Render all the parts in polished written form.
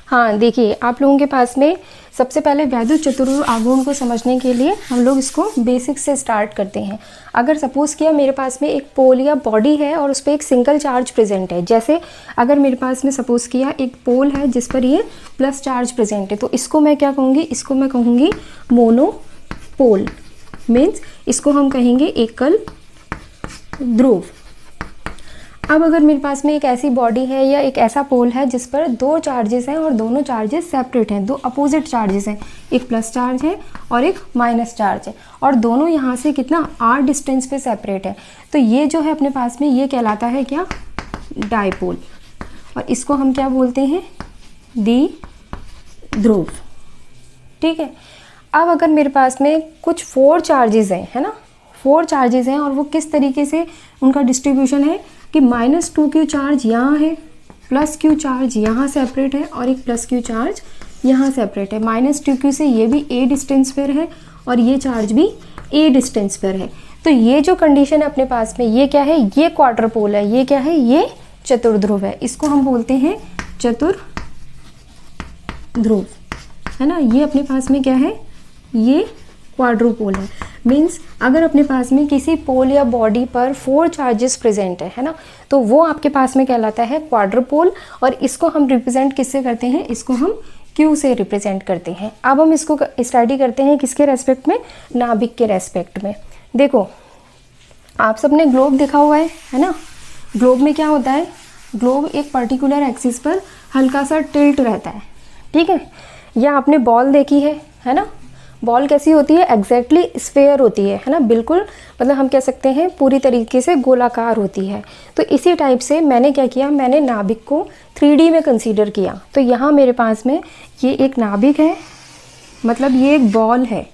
हाँ देखिए, आप लोगों के पास में सबसे पहले वैद्युत चतुर्ध्रुव आघूर्ण को समझने के लिए हम लोग इसको बेसिक से स्टार्ट करते हैं। अगर सपोज़ किया मेरे पास में एक पोल या बॉडी है और उस पर एक सिंगल चार्ज प्रेजेंट है, जैसे अगर मेरे पास में सपोज़ किया एक पोल है जिस पर ये प्लस चार्ज प्रेजेंट है, तो इसको मैं क्या कहूँगी, इसको मैं कहूँगी मोनोपोल। मीन्स इसको हम कहेंगे एकल ध्रुव। अब अगर मेरे पास में एक ऐसी बॉडी है या एक ऐसा पोल है जिस पर दो चार्जेस हैं और दोनों चार्जेस सेपरेट हैं, दो अपोजिट चार्जेस हैं, एक प्लस चार्ज है और एक माइनस चार्ज है, और दोनों यहाँ से कितना r डिस्टेंस पे सेपरेट है, तो ये जो है अपने पास में ये कहलाता है क्या, डायपोल। और इसको हम क्या बोलते हैं, द्विध्रुव। ठीक है। अब अगर मेरे पास में कुछ 4 चार्जेस हैं, है ना, 4 चार्जेस हैं और वो किस तरीके से उनका डिस्ट्रीब्यूशन है कि -2q चार्ज यहाँ है, +q चार्ज यहाँ सेपरेट है और एक +q चार्ज यहाँ सेपरेट है। -2q से ये भी a डिस्टेंस पर है और ये चार्ज भी a डिस्टेंस पर है। तो ये जो कंडीशन है अपने पास में, ये क्या है, ये क्वाड्रपोल है, ये क्या है, ये चतुर्ध्रुव है। इसको हम बोलते हैं चतुर्ध्रुव, है ना। ये अपने पास में क्या है, ये क्वाड्रुपोल है। मीन्स अगर अपने पास में किसी पोल या बॉडी पर 4 चार्जेस प्रेजेंट है ना, तो वो आपके पास में कहलाता है क्वाड्रुपोल। और इसको हम रिप्रेजेंट किससे करते हैं, इसको हम Q से रिप्रेजेंट करते हैं। अब हम इसको स्टडी करते हैं किसके रेस्पेक्ट में, नाभिक के रेस्पेक्ट में। देखो आप सबने ग्लोब देखा हुआ है ना। ग्लोब में क्या होता है, ग्लोब एक पर्टिकुलर एक्सिस पर हल्का सा टिल्ट रहता है, ठीक है। या आपने बॉल देखी है ना। बॉल कैसी होती है, एग्जैक्टली स्फेयर होती है ना, बिल्कुल, मतलब हम कह सकते हैं पूरी तरीके से गोलाकार होती है। तो इसी टाइप से मैंने क्या किया, मैंने नाभिक को 3D में कंसीडर किया। तो यहाँ मेरे पास में ये एक नाभिक है, मतलब ये एक बॉल है,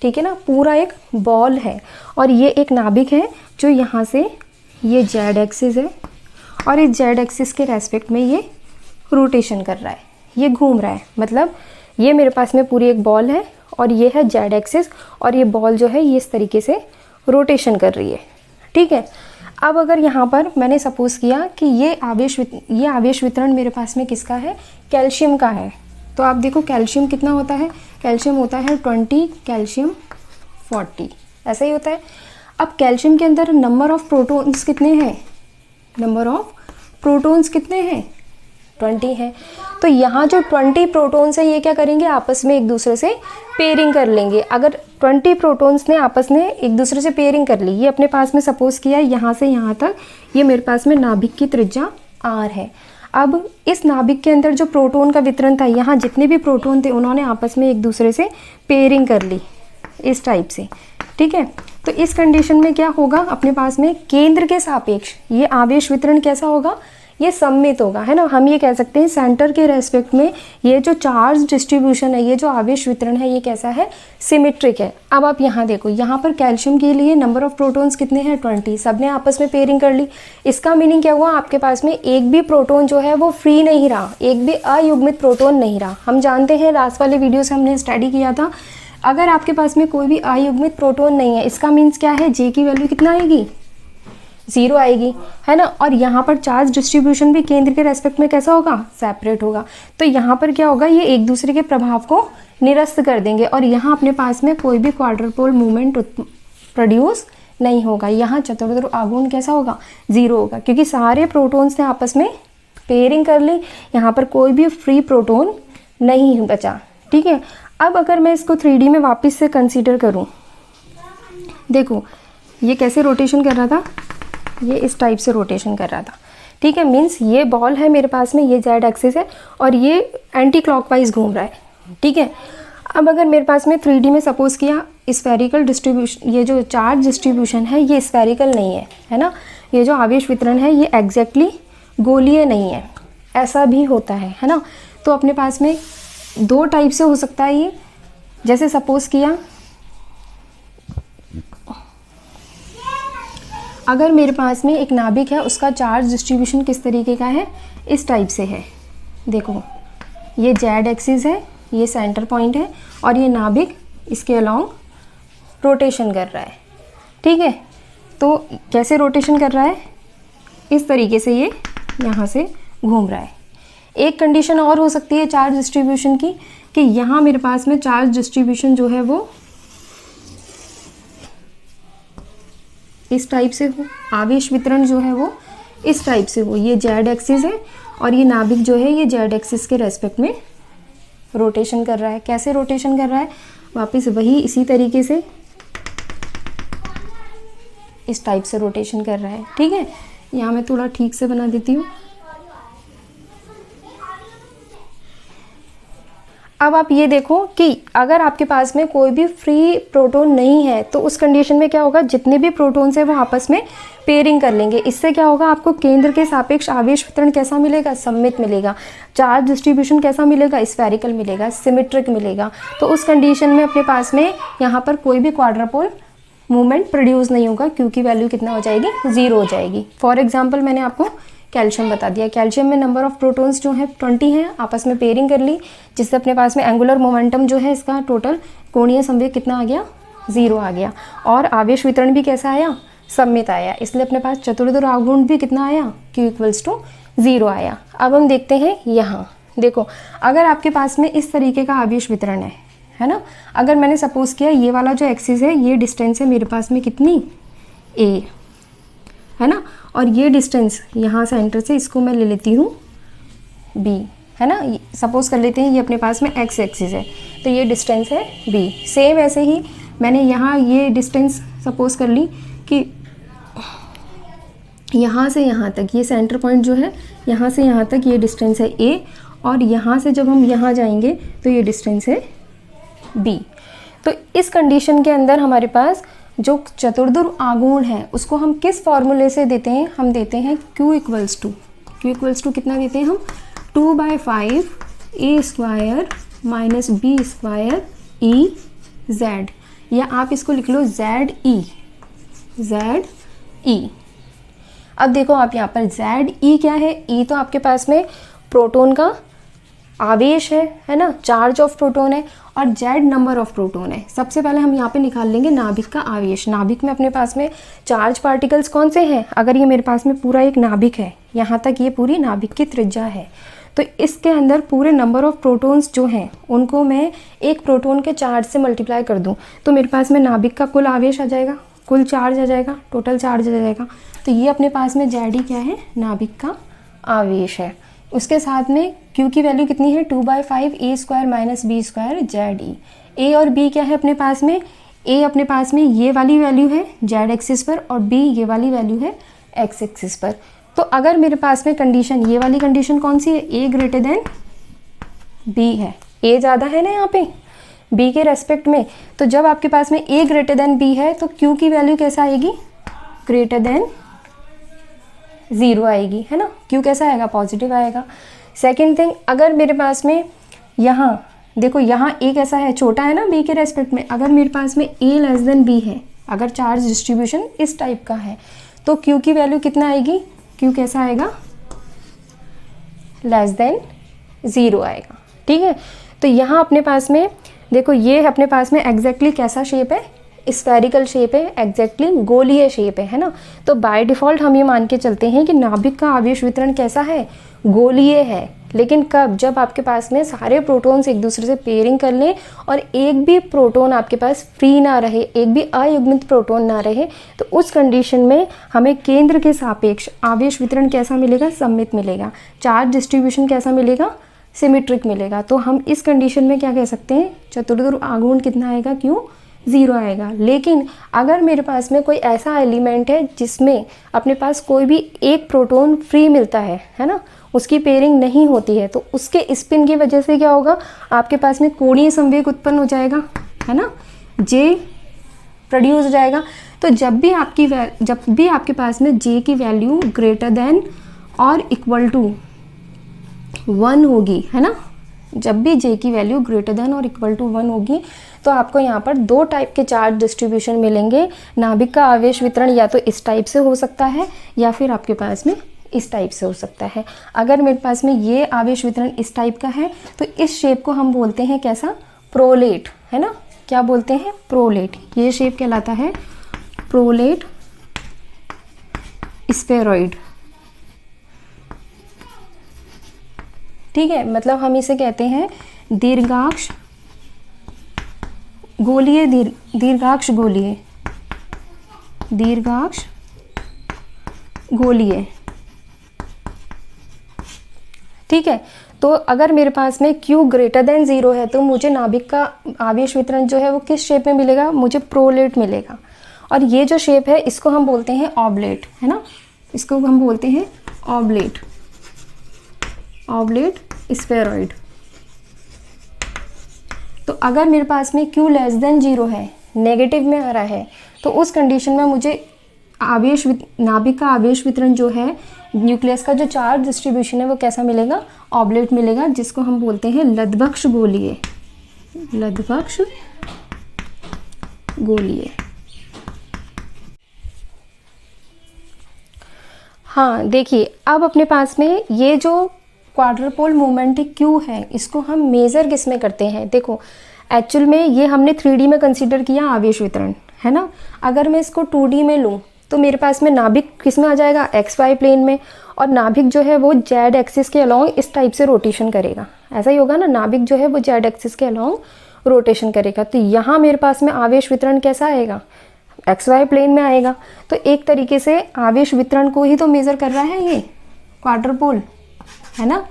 ठीक है ना, पूरा एक बॉल है। और ये एक नाभिक है जो यहाँ से ये जेड एक्सिस है और इस जेड एक्सिस के रेस्पेक्ट में ये रोटेशन कर रहा है, ये घूम रहा है। मतलब ये मेरे पास में पूरी एक बॉल है और ये है जेड एक्सिस और ये बॉल जो है ये इस तरीके से रोटेशन कर रही है, ठीक है। अब अगर यहाँ पर मैंने सपोज किया कि ये आवेश वितरण मेरे पास में किसका है, कैल्शियम का है। तो आप देखो कैल्शियम कितना होता है, कैल्शियम होता है 20, कैल्शियम 40, ऐसा ही होता है। अब कैल्शियम के अंदर नंबर ऑफ प्रोटॉन्स कितने हैं, नंबर ऑफ प्रोटॉन्स कितने हैं, 20 है। तो यहाँ जो 20 प्रोटॉन्स है ये क्या करेंगे, आपस में एक दूसरे से पेयरिंग कर लेंगे। अगर 20 प्रोटॉन्स ने आपस में एक दूसरे से पेयरिंग कर ली, ये अपने पास में सपोज किया यहाँ से यहाँ तक, ये मेरे पास में नाभिक की त्रिज्या r है। अब इस नाभिक के अंदर जो प्रोटॉन का वितरण था, यहाँ जितने भी प्रोटॉन थे उन्होंने आपस में एक दूसरे से पेयरिंग कर ली इस टाइप से, ठीक है। तो इस कंडीशन में क्या होगा, अपने पास में केंद्र के सापेक्ष ये आवेश वितरण कैसा होगा, ये सममित होगा, है ना। हम ये कह सकते हैं सेंटर के रेस्पेक्ट में ये जो चार्ज डिस्ट्रीब्यूशन है, ये जो आवेश वितरण है, ये कैसा है, सिमेट्रिक है। अब आप यहाँ देखो, यहाँ पर कैल्शियम के लिए नंबर ऑफ प्रोटॉन्स कितने हैं, 20, सबने आपस में पेयरिंग कर ली। इसका मीनिंग क्या हुआ, आपके पास में एक भी प्रोटॉन जो है वो फ्री नहीं रहा, एक भी अयुग्मित प्रोटॉन नहीं रहा। हम जानते हैं लास्ट वाले वीडियो से हमने स्टडी किया था, अगर आपके पास में कोई भी अयुग्मित प्रोटॉन नहीं है, इसका मीन्स क्या है, जे की वैल्यू कितना आएगी, 0 आएगी, है ना। और यहाँ पर चार्ज डिस्ट्रीब्यूशन भी केंद्र के रेस्पेक्ट में कैसा होगा, सेपरेट होगा। तो यहाँ पर क्या होगा, ये एक दूसरे के प्रभाव को निरस्त कर देंगे और यहाँ अपने पास में कोई भी क्वाड्रपोल मूवमेंट प्रोड्यूस नहीं होगा। यहाँ चतुर्ध्रुव आघूर्ण कैसा होगा, 0 होगा, क्योंकि सारे प्रोटॉन्स ने आपस में पेयरिंग कर ली, यहाँ पर कोई भी फ्री प्रोटॉन नहीं बचा, ठीक है। अब अगर मैं इसको 3D में वापस से कंसीडर करूँ, देखो ये कैसे रोटेशन कर रहा था, ये इस टाइप से रोटेशन कर रहा था, ठीक है। मीन्स ये बॉल है मेरे पास में, ये जेड एक्सिस है और ये एंटी क्लॉकवाइज घूम रहा है, ठीक है। अब अगर मेरे पास में 3D में सपोज किया स्फेरिकल डिस्ट्रीब्यूशन, ये जो चार्ज डिस्ट्रीब्यूशन है ये स्फेरिकल नहीं है ना, ये जो आवेश वितरण है ये एग्जैक्टली गोलीय नहीं है, ऐसा भी होता है ना। तो अपने पास में 2 टाइप से हो सकता है ये, जैसे सपोज किया अगर मेरे पास में एक नाभिक है, उसका चार्ज डिस्ट्रीब्यूशन किस तरीके का है, इस टाइप से है। देखो ये जेड एक्सिस है, ये सेंटर पॉइंट है और ये नाभिक इसके अलोंग रोटेशन कर रहा है, ठीक है। तो कैसे रोटेशन कर रहा है, इस तरीके से ये यहाँ से घूम रहा है। एक कंडीशन और हो सकती है चार्ज डिस्ट्रीब्यूशन की कि यहाँ मेरे पास में चार्ज डिस्ट्रीब्यूशन जो है वो इस टाइप से हो, आवेश वितरण जो है वो इस टाइप से हो। ये जेड एक्सिस है और ये नाभिक जो है ये जेड एक्सिस के रेस्पेक्ट में रोटेशन कर रहा है। कैसे रोटेशन कर रहा है, वापस वही इसी तरीके से इस टाइप से रोटेशन कर रहा है। ठीक है, यहाँ मैं थोड़ा ठीक से बना देती हूँ। अब आप ये देखो कि अगर आपके पास में कोई भी फ्री प्रोटॉन नहीं है तो उस कंडीशन में क्या होगा, जितने भी प्रोटॉन्स हैं वो आपस में पेयरिंग कर लेंगे। इससे क्या होगा, आपको केंद्र के सापेक्ष आवेश वितरण कैसा मिलेगा, सममित मिलेगा। चार्ज डिस्ट्रीब्यूशन कैसा मिलेगा, स्फेरिकल मिलेगा, सिमेट्रिक मिलेगा। तो उस कंडीशन में अपने पास में यहाँ पर कोई भी क्वाड्रापोल मूवमेंट प्रोड्यूस नहीं होगा, क्योंकि वैल्यू कितना हो जाएगी, 0 हो जाएगी। फॉर एग्जाम्पल मैंने आपको कैल्शियम बता दिया, कैल्शियम में नंबर ऑफ प्रोटॉन्स जो है 20 हैं, आपस में पेयरिंग कर ली, जिससे अपने पास में एंगुलर मोमेंटम जो है इसका टोटल कोणीय संवेग कितना आ गया, 0 आ गया। और आवेश वितरण भी कैसा आया, सममित आया। इसलिए अपने पास चतुर्ध्रुव आघूर्ण भी कितना आया, Q = 0 आया। अब हम देखते हैं यहाँ, देखो अगर आपके पास में इस तरीके का आवेश वितरण है ना, अगर मैंने सपोज किया ये वाला जो एक्सिस है ये डिस्टेंस है मेरे पास में कितनी, a है ना, और ये डिस्टेंस यहाँ सेंटर से इसको मैं ले लेती हूँ b है ना, सपोज कर लेते हैं ये अपने पास में x एक्सिस है तो ये डिस्टेंस है b। सेम ऐसे ही मैंने यहाँ ये डिस्टेंस सपोज कर ली कि यहाँ से यहाँ तक ये सेंटर पॉइंट जो है यहाँ से यहाँ तक ये डिस्टेंस है a, और यहाँ से जब हम यहाँ जाएंगे तो ये डिस्टेंस है b। तो इस कंडीशन के अंदर हमारे पास जो चतुर्ध्रुव आघूर्ण है उसको हम किस फॉर्मूले से देते हैं, हम देते हैं Q = कितना देते हैं हम, 2/5 a² - b² Ez, या आप इसको लिख लो ZE। अब देखो आप यहाँ पर ZE क्या है, E तो आपके पास में प्रोटॉन का आवेश है ना, चार्ज ऑफ प्रोटॉन है, और Z नंबर ऑफ प्रोटॉन है। सबसे पहले हम यहाँ पे निकाल लेंगे नाभिक का आवेश। नाभिक में अपने पास में चार्ज पार्टिकल्स कौन से हैं, अगर ये मेरे पास में पूरा एक नाभिक है, यहाँ तक ये पूरी नाभिक की त्रिज्या है, तो इसके अंदर पूरे नंबर ऑफ प्रोटॉन्स जो हैं उनको मैं एक प्रोटॉन के चार्ज से मल्टीप्लाई कर दूँ तो मेरे पास में नाभिक का कुल आवेश आ जाएगा, कुल चार्ज आ जाएगा, टोटल चार्ज आ जाएगा। तो ये अपने पास में ZE क्या है, नाभिक का आवेश है। उसके साथ में Q की वैल्यू कितनी है, 2/5 a² - b² ZE। A और B क्या है अपने पास में, A अपने पास में ये वाली वैल्यू है Z एक्सिस पर और B ये वाली वैल्यू है X एक्सिस पर। तो अगर मेरे पास में कंडीशन, ये वाली कंडीशन कौन सी है, A > B है, A ज़्यादा है ना यहाँ पे B के रेस्पेक्ट में, तो जब आपके पास में A > B है तो Q की वैल्यू कैसा आएगी, >0 आएगी, है ना। Q कैसा आएगा, पॉजिटिव आएगा। सेकेंड थिंग, अगर मेरे पास में यहाँ देखो, यहाँ A कैसा है, छोटा है ना B के रेस्पेक्ट में, अगर मेरे पास में A B है, अगर चार्ज डिस्ट्रीब्यूशन इस टाइप का है तो Q की वैल्यू कितना आएगी, Q कैसा आएगा, <0 आएगा। ठीक है, तो यहाँ अपने पास में देखो, ये अपने पास में एग्जैक्टली कैसा शेप है, स्फेरिकल शेप है, एग्जैक्टली गोलीय शेप है ना। तो बाय डिफ़ॉल्ट हम ये मान के चलते हैं कि नाभिक का आवेश वितरण कैसा है, गोलीय है। लेकिन कब, जब आपके पास में सारे प्रोटॉन्स एक दूसरे से पेयरिंग कर लें और एक भी प्रोटॉन आपके पास फ्री ना रहे, एक भी अयुग्मित प्रोटॉन ना रहे, तो उस कंडीशन में हमें केंद्र के सापेक्ष आवेश वितरण कैसा मिलेगा, सममित मिलेगा। चार्ज डिस्ट्रीब्यूशन कैसा मिलेगा, सिमेट्रिक मिलेगा। तो हम इस कंडीशन में क्या कह सकते हैं, चतुर्ध्रुव आघूर्ण कितना आएगा, Q 0 आएगा। लेकिन अगर मेरे पास में कोई ऐसा एलिमेंट है जिसमें अपने पास कोई भी एक प्रोटॉन फ्री मिलता है ना, उसकी पेयरिंग नहीं होती है, तो उसके स्पिन की वजह से क्या होगा, आपके पास में कोणीय संवेग उत्पन्न हो जाएगा, है ना, J प्रोड्यूस हो जाएगा। तो जब भी आपके पास में J की वैल्यू >1 होगी, है ना, जब भी J की वैल्यू >1 होगी तो आपको यहाँ पर दो टाइप के चार्ज डिस्ट्रीब्यूशन मिलेंगे। नाभिक का आवेश वितरण या तो इस टाइप से हो सकता है या फिर आपके पास में इस टाइप से हो सकता है। अगर मेरे पास में ये आवेश वितरण इस टाइप का है तो इस शेप को हम बोलते हैं कैसा, प्रोलेट, है ना। क्या बोलते हैं, प्रोलेट। ये शेप कहलाता है प्रोलेट स्फेरॉइड। ठीक है, मतलब हम इसे कहते हैं दीर्घाक्ष गोलीय, दीर्घाक्ष गोलीय, दीर्घाक्ष गोलीय। ठीक है, तो अगर मेरे पास में Q ग्रेटर देन 0 है तो मुझे नाभिक का आवेश वितरण जो है वो किस शेप में मिलेगा, मुझे प्रोलेट मिलेगा। और ये जो शेप है इसको हम बोलते हैं ऑबलेट, है ना, इसको हम बोलते हैं ऑबलेट, ऑबलेट स्फेरॉइड। तो अगर मेरे पास में Q लेस देन 0 है, नेगेटिव में आ रहा है, तो उस कंडीशन में मुझे नाभिक का आवेश वितरण जो है, न्यूक्लियस का जो चार्ज डिस्ट्रीब्यूशन है वो कैसा मिलेगा, ऑबलेट मिलेगा, जिसको हम बोलते हैं लद्भक्ष गोलीय, लद्भक्ष गोलीय। हाँ देखिए, अब अपने पास में ये जो क्वाड्रपोल मोमेंट Q है, इसको हम मेज़र किस में करते हैं। देखो एक्चुअल में ये हमने 3D में कंसीडर किया आवेश वितरण, है ना। अगर मैं इसको 2D में लूँ तो मेरे पास में नाभिक किस में आ जाएगा, XY प्लेन में, और नाभिक जो है वो Z एक्सिस के अलॉन्ग इस टाइप से रोटेशन करेगा, ऐसा ही होगा ना, नाभिक जो है वो Z एक्सिस के अलॉन्ग रोटेशन करेगा। तो यहाँ मेरे पास में आवेश वितरण कैसा आएगा, XY प्लेन में आएगा। तो एक तरीके से आवेश वितरण को ही तो मेज़र कर रहा है ये क्वाड्रपोल, है ना।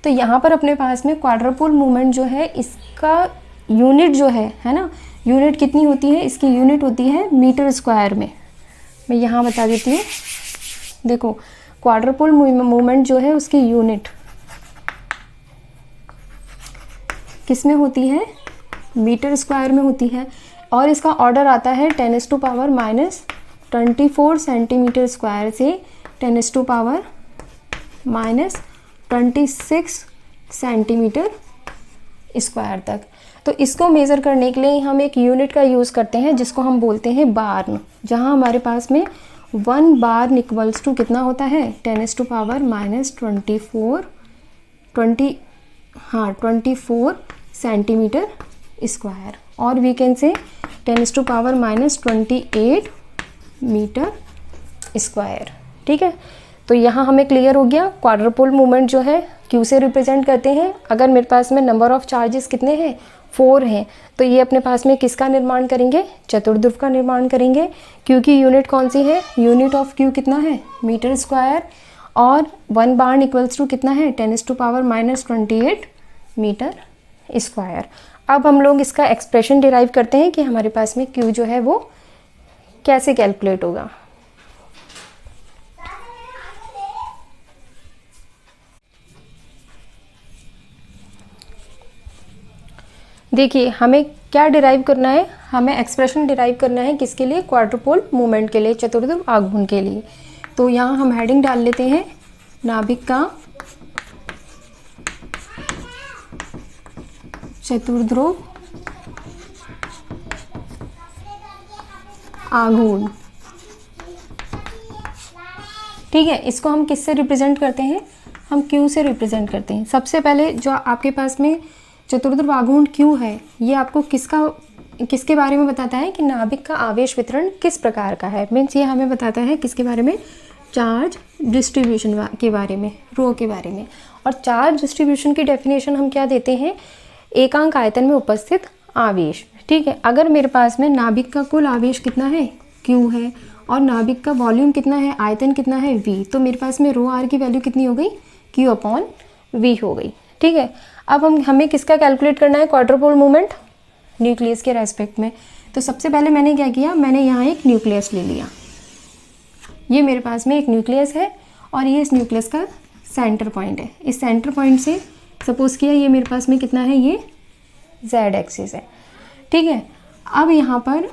तो यहाँ पर अपने पास में क्वाड्रपोल मूवमेंट जो है इसका यूनिट जो है ना, यूनिट कितनी होती है, इसकी यूनिट होती है मीटर स्क्वायर में। मैं यहाँ बता देती हूँ, देखो क्वाड्रपोल मूवमेंट जो है उसकी यूनिट किस में होती है, मीटर स्क्वायर में होती है, और इसका ऑर्डर आता है 10⁻⁻24 सेंटीमीटर स्क्वायर से 10⁻⁻26 सेंटीमीटर स्क्वायर तक। तो इसको मेज़र करने के लिए हम एक यूनिट का यूज़ करते हैं जिसको हम बोलते हैं बार्न, जहाँ हमारे पास में 1 बार्न इक्वल्स टू कितना होता है, 10⁻⁻24 सेंटीमीटर स्क्वायर, और we can say 10⁻⁻28 metre square. ठीक है, तो यहाँ हमें क्लियर हो गया क्वाड्रपोल मूवमेंट जो है Q से रिप्रेजेंट करते हैं। अगर मेरे पास में नंबर ऑफ चार्जेस कितने हैं, 4 हैं, तो ये अपने पास में किसका निर्माण करेंगे, चतुर्ध्रुव का निर्माण करेंगे। Q की यूनिट कौन सी है, यूनिट ऑफ Q कितना है, मीटर स्क्वायर, और 1 बार्न इक्वल्स टू कितना है, 10⁻⁻28 मीटर स्क्वायर। अब हम लोग इसका एक्सप्रेशन डिराइव करते हैं कि हमारे पास में Q जो है वो कैसे कैलकुलेट होगा। देखिए हमें क्या डिराइव करना है, हमें एक्सप्रेशन डिराइव करना है किसके लिए, क्वाड्रपोल मूवमेंट के लिए, चतुर्ध्रुव आघूर्ण के लिए। तो यहाँ हम हेडिंग डाल लेते हैं नाभिक का चतुर्ध्रुव आघूर्ण। ठीक है, इसको हम किससे रिप्रेजेंट करते हैं, हम Q से रिप्रेजेंट करते हैं। सबसे पहले जो आपके पास में चतुर्ध्रुव आघूर्ण Q है, ये आपको किसके बारे में बताता है कि नाभिक का आवेश वितरण किस प्रकार का है। मीन्स ये हमें बताता है किसके बारे में, चार्ज डिस्ट्रीब्यूशन के बारे में, रो के बारे में। और चार्ज डिस्ट्रीब्यूशन की डेफिनेशन हम क्या देते हैं, एकांक आयतन में उपस्थित आवेश। ठीक है, अगर मेरे पास में नाभिक का कुल आवेश कितना है, Q है, और नाभिक का वॉल्यूम कितना है, आयतन कितना है, V, तो मेरे पास में ρr की वैल्यू कितनी हो गई, Q/V हो गई। ठीक है, अब हमें किसका कैलकुलेट करना है, क्वाड्रपोल मूवमेंट न्यूक्लियस के रेस्पेक्ट में। तो सबसे पहले मैंने क्या किया, मैंने यहाँ एक न्यूक्लियस ले लिया, ये मेरे पास में एक न्यूक्लियस है, और ये इस न्यूक्लियस का सेंटर पॉइंट है। इस सेंटर पॉइंट से सपोज किया ये मेरे पास में कितना है, ये Z एक्सिस है। ठीक है, अब यहाँ पर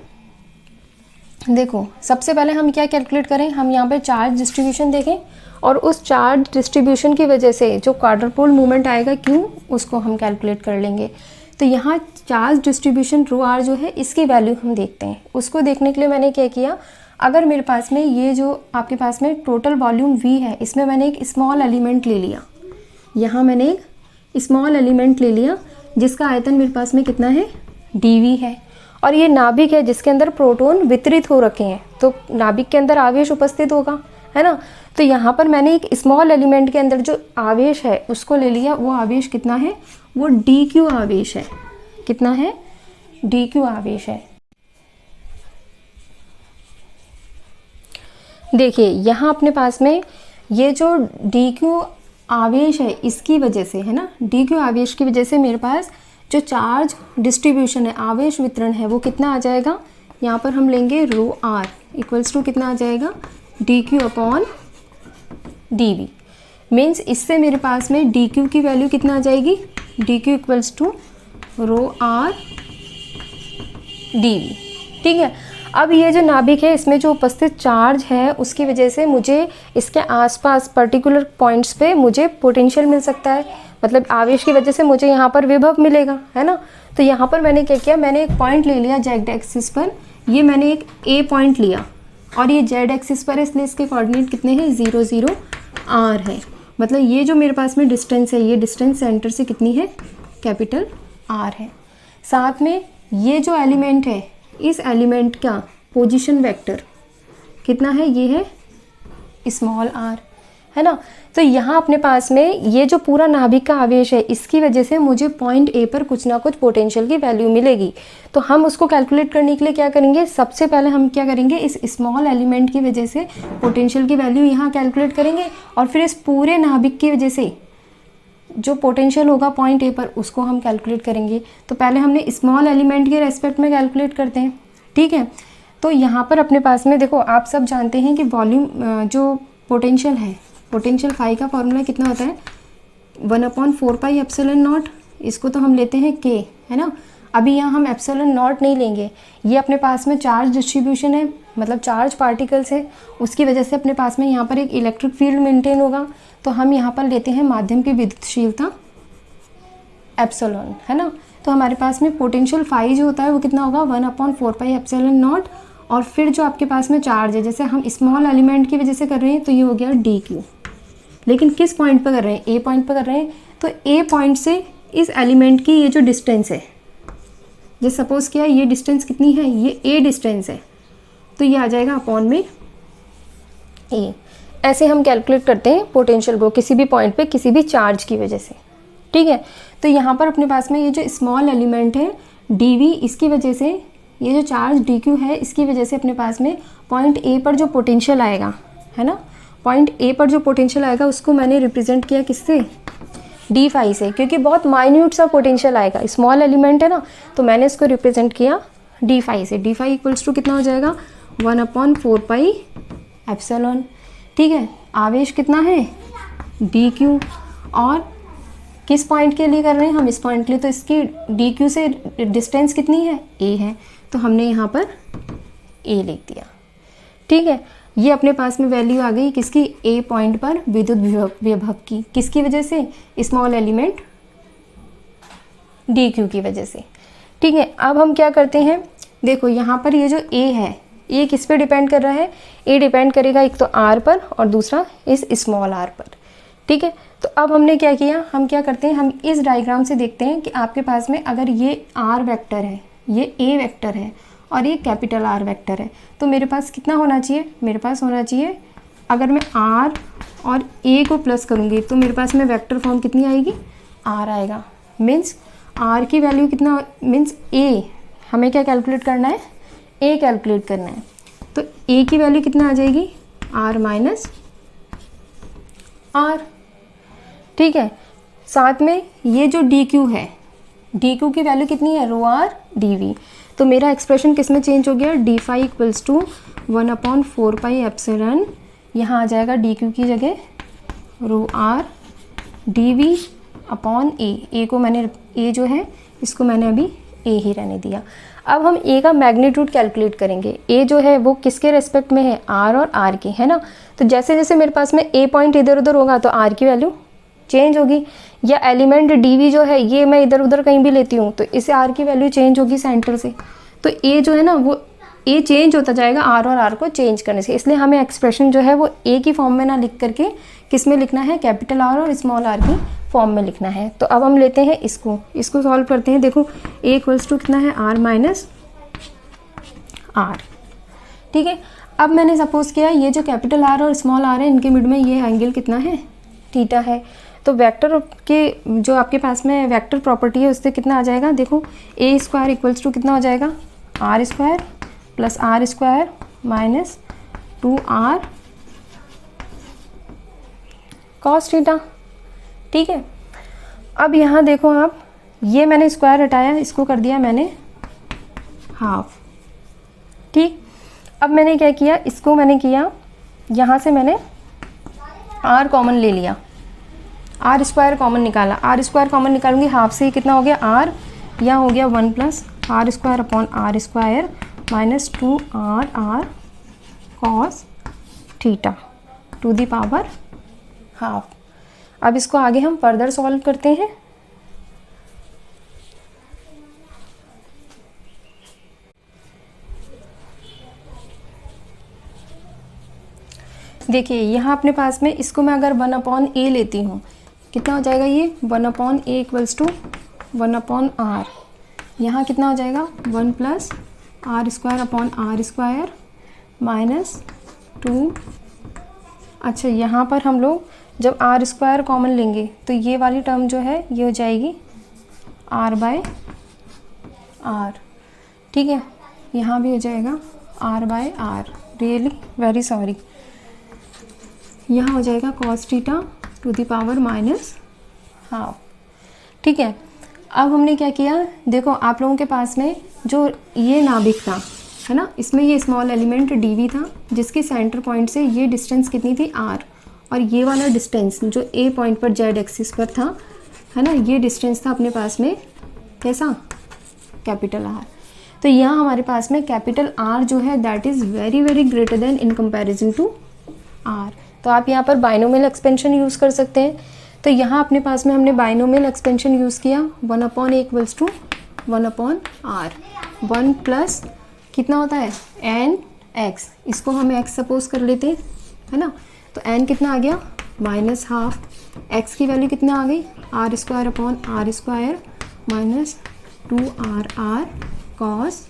देखो सबसे पहले हम क्या कैलकुलेट करें, हम यहाँ पर चार्ज डिस्ट्रीब्यूशन देखें, और उस चार्ज डिस्ट्रीब्यूशन की वजह से जो क्वाड्रपोल मूवमेंट आएगा Q, उसको हम कैलकुलेट कर लेंगे। तो यहाँ चार्ज डिस्ट्रीब्यूशन ρr जो है इसकी वैल्यू हम देखते हैं। उसको देखने के लिए मैंने क्या किया, अगर मेरे पास में ये जो आपके पास में टोटल वॉल्यूम V है, इसमें मैंने एक स्मॉल एलिमेंट ले लिया, यहाँ मैंने एक स्मॉल एलिमेंट ले लिया जिसका आयतन मेरे पास में कितना है, dV है, और ये नाभिक है जिसके अंदर प्रोटॉन वितरित हो रखे हैं, तो नाभिक के अंदर आवेश उपस्थित होगा, है ना। तो यहाँ पर मैंने एक स्मॉल एलिमेंट के अंदर जो आवेश है उसको ले लिया, वो आवेश कितना है, वो dq आवेश है। कितना है, dq आवेश है। देखिए यहाँ अपने पास में ये जो dq आवेश है इसकी वजह से, है ना, dq आवेश की वजह से मेरे पास जो चार्ज डिस्ट्रीब्यूशन है, आवेश वितरण है, वो कितना आ जाएगा, यहाँ पर हम लेंगे रो r इक्वल्स टू कितना आ जाएगा, dq अपॉन dv। मीन्स इससे मेरे पास में dq की वैल्यू कितना आ जाएगी, dq equals to rho r dv। ठीक है। अब ये जो नाभिक है इसमें जो उपस्थित चार्ज है उसकी वजह से मुझे इसके आसपास पर्टिकुलर पॉइंट्स पे मुझे पोटेंशियल मिल सकता है, मतलब आवेश की वजह से मुझे यहाँ पर विभव मिलेगा, है ना। तो यहाँ पर मैंने क्या किया, मैंने एक पॉइंट ले लिया जेड एक्सिस पर, ये मैंने एक ए पॉइंट लिया और ये जेड एक्सिस पर है, इसलिए इसके कोऑर्डिनेट कितने हैं, 0 0 r है। मतलब ये जो मेरे पास में डिस्टेंस है, ये डिस्टेंस सेंटर से कितनी है, कैपिटल R है। साथ में ये जो एलिमेंट है, इस एलिमेंट का पोजीशन वेक्टर कितना है, ये है स्मॉल r, है ना। तो यहाँ अपने पास में ये जो पूरा नाभिक का आवेश है इसकी वजह से मुझे पॉइंट ए पर कुछ ना कुछ पोटेंशियल की वैल्यू मिलेगी। तो हम उसको कैलकुलेट करने के लिए क्या करेंगे, सबसे पहले हम क्या करेंगे, इस स्मॉल एलिमेंट की वजह से पोटेंशियल की वैल्यू यहाँ कैलकुलेट करेंगे और फिर इस पूरे नाभिक की वजह से जो पोटेंशियल होगा पॉइंट ए पर उसको हम कैलकुलेट करेंगे। तो पहले हमने स्मॉल एलिमेंट के रेस्पेक्ट में कैलकुलेट करते हैं, ठीक है। तो यहाँ पर अपने पास में देखो, आप सब जानते हैं कि वॉल्यूम जो पोटेंशियल है, पोटेंशियल फाई का फॉर्मूला कितना होता है, 1/4 पाई एप्सिलॉन नॉट, इसको तो हम लेते हैं k, है ना। अभी यहाँ हम एप्सिलॉन नॉट नहीं लेंगे, ये अपने पास में चार्ज डिस्ट्रीब्यूशन है, मतलब चार्ज पार्टिकल्स है, उसकी वजह से अपने पास में यहाँ पर एक इलेक्ट्रिक फील्ड मेंटेन होगा। तो हम यहाँ पर लेते हैं माध्यम की विद्युतशीलता एप्सिलॉन, है ना। तो हमारे पास में पोटेंशियल फाई जो होता है वो कितना होगा, 1/4 पाई एप्सिलॉन नॉट, और फिर जो आपके पास में चार्ज है, जैसे हम स्मॉल एलिमेंट की वजह से कर रहे हैं तो ये हो गया dq। लेकिन किस पॉइंट पर कर रहे हैं, ए पॉइंट पर कर रहे हैं, तो ए पॉइंट से इस एलिमेंट की ये जो डिस्टेंस है, जैसे सपोज किया ये डिस्टेंस कितनी है, ये ए डिस्टेंस है, तो ये आ जाएगा अपॉन में ए। ऐसे हम कैलकुलेट करते हैं पोटेंशियल को किसी भी पॉइंट पे किसी भी चार्ज की वजह से, ठीक है। तो यहाँ पर अपने पास में ये जो स्मॉल एलिमेंट है dv, इसकी वजह से ये जो चार्ज dq है इसकी वजह से अपने पास में पॉइंट ए पर जो पोटेंशियल आएगा, है ना, पॉइंट ए पर जो पोटेंशियल आएगा उसको मैंने रिप्रेजेंट किया किससे, डी फाई से, क्योंकि बहुत माइन्यूट सा पोटेंशियल आएगा, स्मॉल एलिमेंट है ना, तो मैंने इसको रिप्रेजेंट किया डी फाई से। डी फाई इक्वल्स टू कितना हो जाएगा, 1/4 पाई एप्सिलॉन, ठीक है। आवेश कितना है, dq, और किस पॉइंट के लिए कर रहे हैं हम, इस पॉइंट के लिए, तो इसकी dq से डिस्टेंस कितनी है, a है, तो हमने यहाँ पर a लिख दिया, ठीक है। ये अपने पास में वैल्यू आ गई किसकी, a पॉइंट पर विद्युत विभव की, किसकी वजह से, स्मॉल एलिमेंट dq की वजह से, ठीक है। अब हम क्या करते हैं, देखो यहाँ पर ये जो a है, ये किस पे डिपेंड कर रहा है, a डिपेंड करेगा एक तो r पर और दूसरा इस स्मॉल r पर, ठीक है। तो अब हमने क्या किया, हम क्या करते हैं, हम इस डायग्राम से देखते हैं कि आपके पास में अगर ये r वेक्टर है, ये a वेक्टर है और ये कैपिटल R वेक्टर है, तो मेरे पास कितना होना चाहिए, मेरे पास होना चाहिए, अगर मैं r और a को प्लस करूँगी तो मेरे पास में वेक्टर फॉर्म कितनी आएगी, r आएगा। मीन्स r की वैल्यू कितना, मीन्स a, हमें क्या कैलकुलेट करना है, a कैलकुलेट करना है, तो a की वैल्यू कितना आ जाएगी, r माइनस r, ठीक है। साथ में ये जो dq है, dq की वैल्यू कितनी है, रो r dv, तो मेरा एक्सप्रेशन किस में चेंज हो गया, d phi equals to 1/4 pi epsilon, यहाँ आ जाएगा dq की जगह rho r dv upon a को मैंने, a जो है इसको मैंने अभी a ही रहने दिया। अब हम a का मैग्नीट्यूड कैलकुलेट करेंगे, a जो है वो किसके रेस्पेक्ट में है, r और r के, है ना। तो जैसे जैसे मेरे पास में a पॉइंट इधर उधर होगा तो r की वैल्यू चेंज होगी, या एलिमेंट dv जो है ये मैं इधर उधर कहीं भी लेती हूँ तो इसे r की वैल्यू चेंज होगी सेंटर से, तो a जो है ना वो a चेंज होता जाएगा r और r को चेंज करने से, इसलिए हमें एक्सप्रेशन जो है वो a की फॉर्म में ना लिख करके किस में लिखना है, कैपिटल R और स्मॉल r की फॉर्म में लिखना है। तो अब हम लेते हैं इसको सॉल्व करते हैं। देखो a इक्वल्स टू कितना है, r माइनस r, ठीक है। अब मैंने सपोज किया ये जो कैपिटल आर और स्मॉल आर है इनके मिड में ये एंगल कितना है, थीटा है। तो वेक्टर के जो आपके पास में वेक्टर प्रॉपर्टी है उससे कितना आ जाएगा, देखो ए स्क्वायर इक्वल्स टू कितना हो जाएगा, r square plus are square minus 2r cos theta. ठीक है, अब यहाँ देखो आप, ये मैंने स्क्वायर हटाया, इसको कर दिया मैंने हाफ। ठीक, अब मैंने क्या किया, इसको मैंने किया, यहाँ से मैंने r कॉमन ले लिया, आर स्क्वायर कॉमन निकाला, आर स्क्वायर कॉमन निकालूंगी, हाफ से कितना हो गया r, यहाँ हो गया 1 plus are square upon r square minus 2r cos theta to the power half. अब इसको आगे हम फर्दर सॉल्व करते हैं। देखिए यहाँ अपने पास में इसको मैं अगर 1/a लेती हूँ, कितना हो जाएगा ये 1/a इक्वल्स टू 1/r। यहाँ कितना हो जाएगा 1 plus are square upon r square minus 2। अच्छा, यहाँ पर हम लोग जब आर स्क्वायर कॉमन लेंगे तो ये वाली टर्म जो है ये हो जाएगी r/r। ठीक है, यहाँ भी हो जाएगा r/r। रियली वेरी सॉरी, यहाँ हो जाएगा cos theta to the power minus half. ठीक है, अब हमने क्या किया, देखो आप लोगों के पास में जो ये नाभिक था है ना, इसमें ये स्मॉल एलिमेंट dv था जिसकी सेंटर पॉइंट से ये डिस्टेंस कितनी थी r, और ये वाला डिस्टेंस जो a पॉइंट पर z एक्सिस पर था है ना, ये डिस्टेंस था अपने पास में कैसा, कैपिटल R। तो यहाँ हमारे पास में कैपिटल R जो है that is very very greater than in comparison to R। तो आप यहाँ पर बाइनोमियल एक्सपेंशन यूज़ कर सकते हैं। तो यहाँ अपने पास में हमने बाइनोमियल एक्सपेंशन यूज़ किया, 1/a equals to 1/r। 1 plus कितना होता है n(x), इसको हम x सपोज कर लेते हैं है ना, तो n कितना आ गया माइनस हाफ, x की वैल्यू कितना आ गई r square upon r square minus 2r cos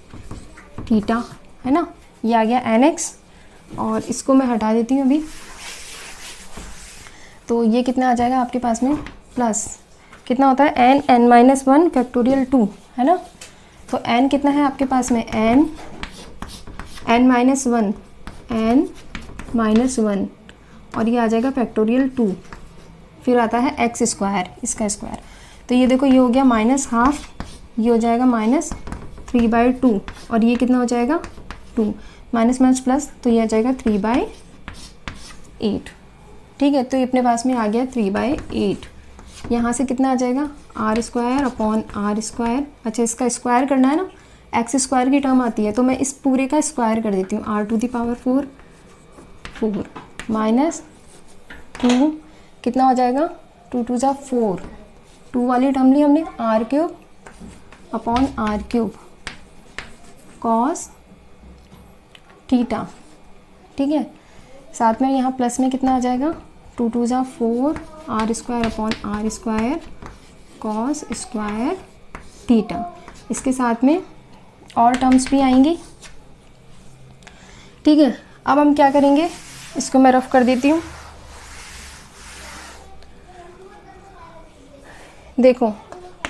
theta है ना, ये आ गया nx। और इसको मैं हटा देती हूँ अभी, तो ये कितना आ जाएगा आपके पास में प्लस कितना होता है n(-1 फैक्टोरियल 2 है ना, तो n कितना है आपके पास में n-1 और ये आ जाएगा फैक्टोरियल 2, फिर आता है x स्क्वायर, इसका स्क्वायर। तो ये देखो ये हो गया माइनस हाफ, ये हो जाएगा माइनस 3/2 और ये कितना हो जाएगा 2, माइनस माइनस प्लस, तो ये आ जाएगा 3/8। ठीक है, तो ये अपने पास में आ गया 3/8। यहाँ से कितना आ जाएगा r square upon r square. अच्छा, इसका स्क्वायर करना है ना, एक्स स्क्वायर की टर्म आती है तो मैं इस पूरे का स्क्वायर कर देती हूँ, r to the power 4 minus 2 कितना हो जाएगा 2 2 जा 4, 2 वाली टर्म ली हमने r³ upon r³ cos theta. ठीक है, साथ में यहाँ प्लस में कितना आ जाएगा 2 2 जा 4 r square upon r square cos square theta. इसके साथ में और टर्म्स भी आएंगी। ठीक है, अब हम क्या करेंगे, इसको मैं रफ कर देती हूँ। देखो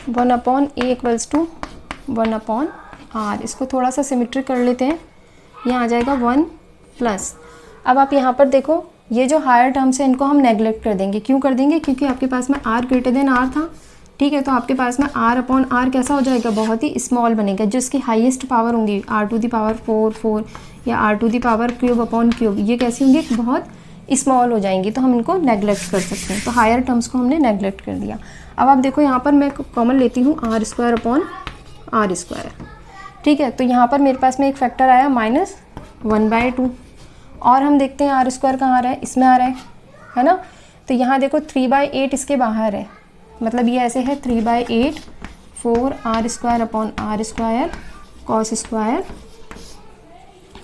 1/a इक्वल्स टू 1/r, इसको थोड़ा सा सिमेट्रिक कर लेते हैं, यहाँ आ जाएगा 1 प्लस। अब आप यहाँ पर देखो ये जो हायर टर्म्स है इनको हम नेगलेक्ट कर देंगे। क्यों कर देंगे, क्योंकि आपके पास में r ग्रेटर देन r था। ठीक है, तो आपके पास में r/r कैसा हो जाएगा, बहुत ही स्मॉल बनेगा, जिसकी हाईएस्ट पावर होंगी r टू दी पावर 4 या r to the power cube upon cube, ये कैसी होंगी बहुत स्मॉल हो जाएंगी, तो हम इनको नेगलेक्ट कर सकते हैं। तो हायर टर्म्स को हमने नेगलेक्ट कर दिया। अब आप देखो यहाँ पर मैं कॉमन लेती हूँ r square upon r square. ठीक है, तो यहाँ पर मेरे पास में एक फैक्टर आया -1/2 और हम देखते हैं r स्क्वायर कहाँ आ रहा है, इसमें आ रहा है ना। तो यहाँ देखो 3/8 इसके बाहर है, मतलब ये ऐसे है 3/8 4r square upon r square cos square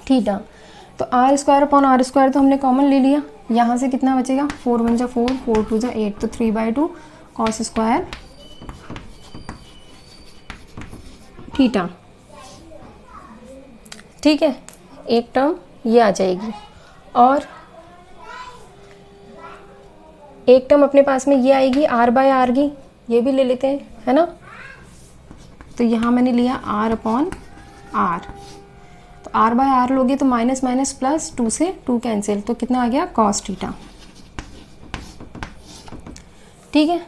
theta. तो r square upon r square तो हमने कॉमन ले लिया, यहाँ से कितना बचेगा 4 1 जा 4 4 2 जा 8, तो 3/2 कॉस स्क्वायर थीटा। ठीक है, एक टर्म ये आ जाएगी, और एक टर्म अपने पास में ये आएगी आर बाय आर की, ये भी ले लेते हैं, है ना। तो यहाँ मैंने लिया आर अपॉन आर, तो आर बाय आर लोगे तो माइनस माइनस प्लस, 2 से 2 कैंसिल, तो कितना आ गया कॉस थीटा। ठीक है,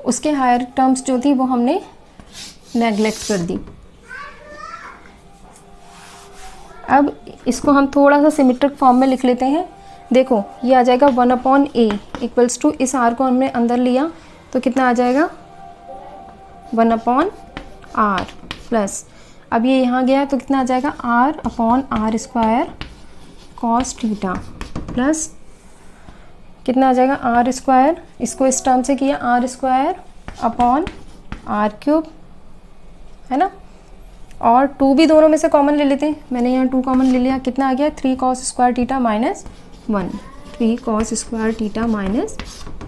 उसके हायर टर्म्स जो थी वो हमने नेगलेक्ट कर दी। अब इसको हम थोड़ा सा सिमेट्रिक फॉर्म में लिख लेते हैं। देखो ये आ जाएगा 1 अपॉन ए इक्वल्स टू, इस आर को हमने अंदर लिया तो कितना आ जाएगा 1 अपॉन आर प्लस, अब ये यहाँ गया तो कितना आ जाएगा r upon r square cos theta plus कितना आ जाएगा आर स्क्वायर, इसको इस टर्म से किया r square upon r cube, है ना। और 2 भी दोनों में से कॉमन ले लेते हैं, मैंने यहाँ 2 कॉमन ले लिया, कितना आ गया 3 cos square theta minus 1, 3 cos square theta minus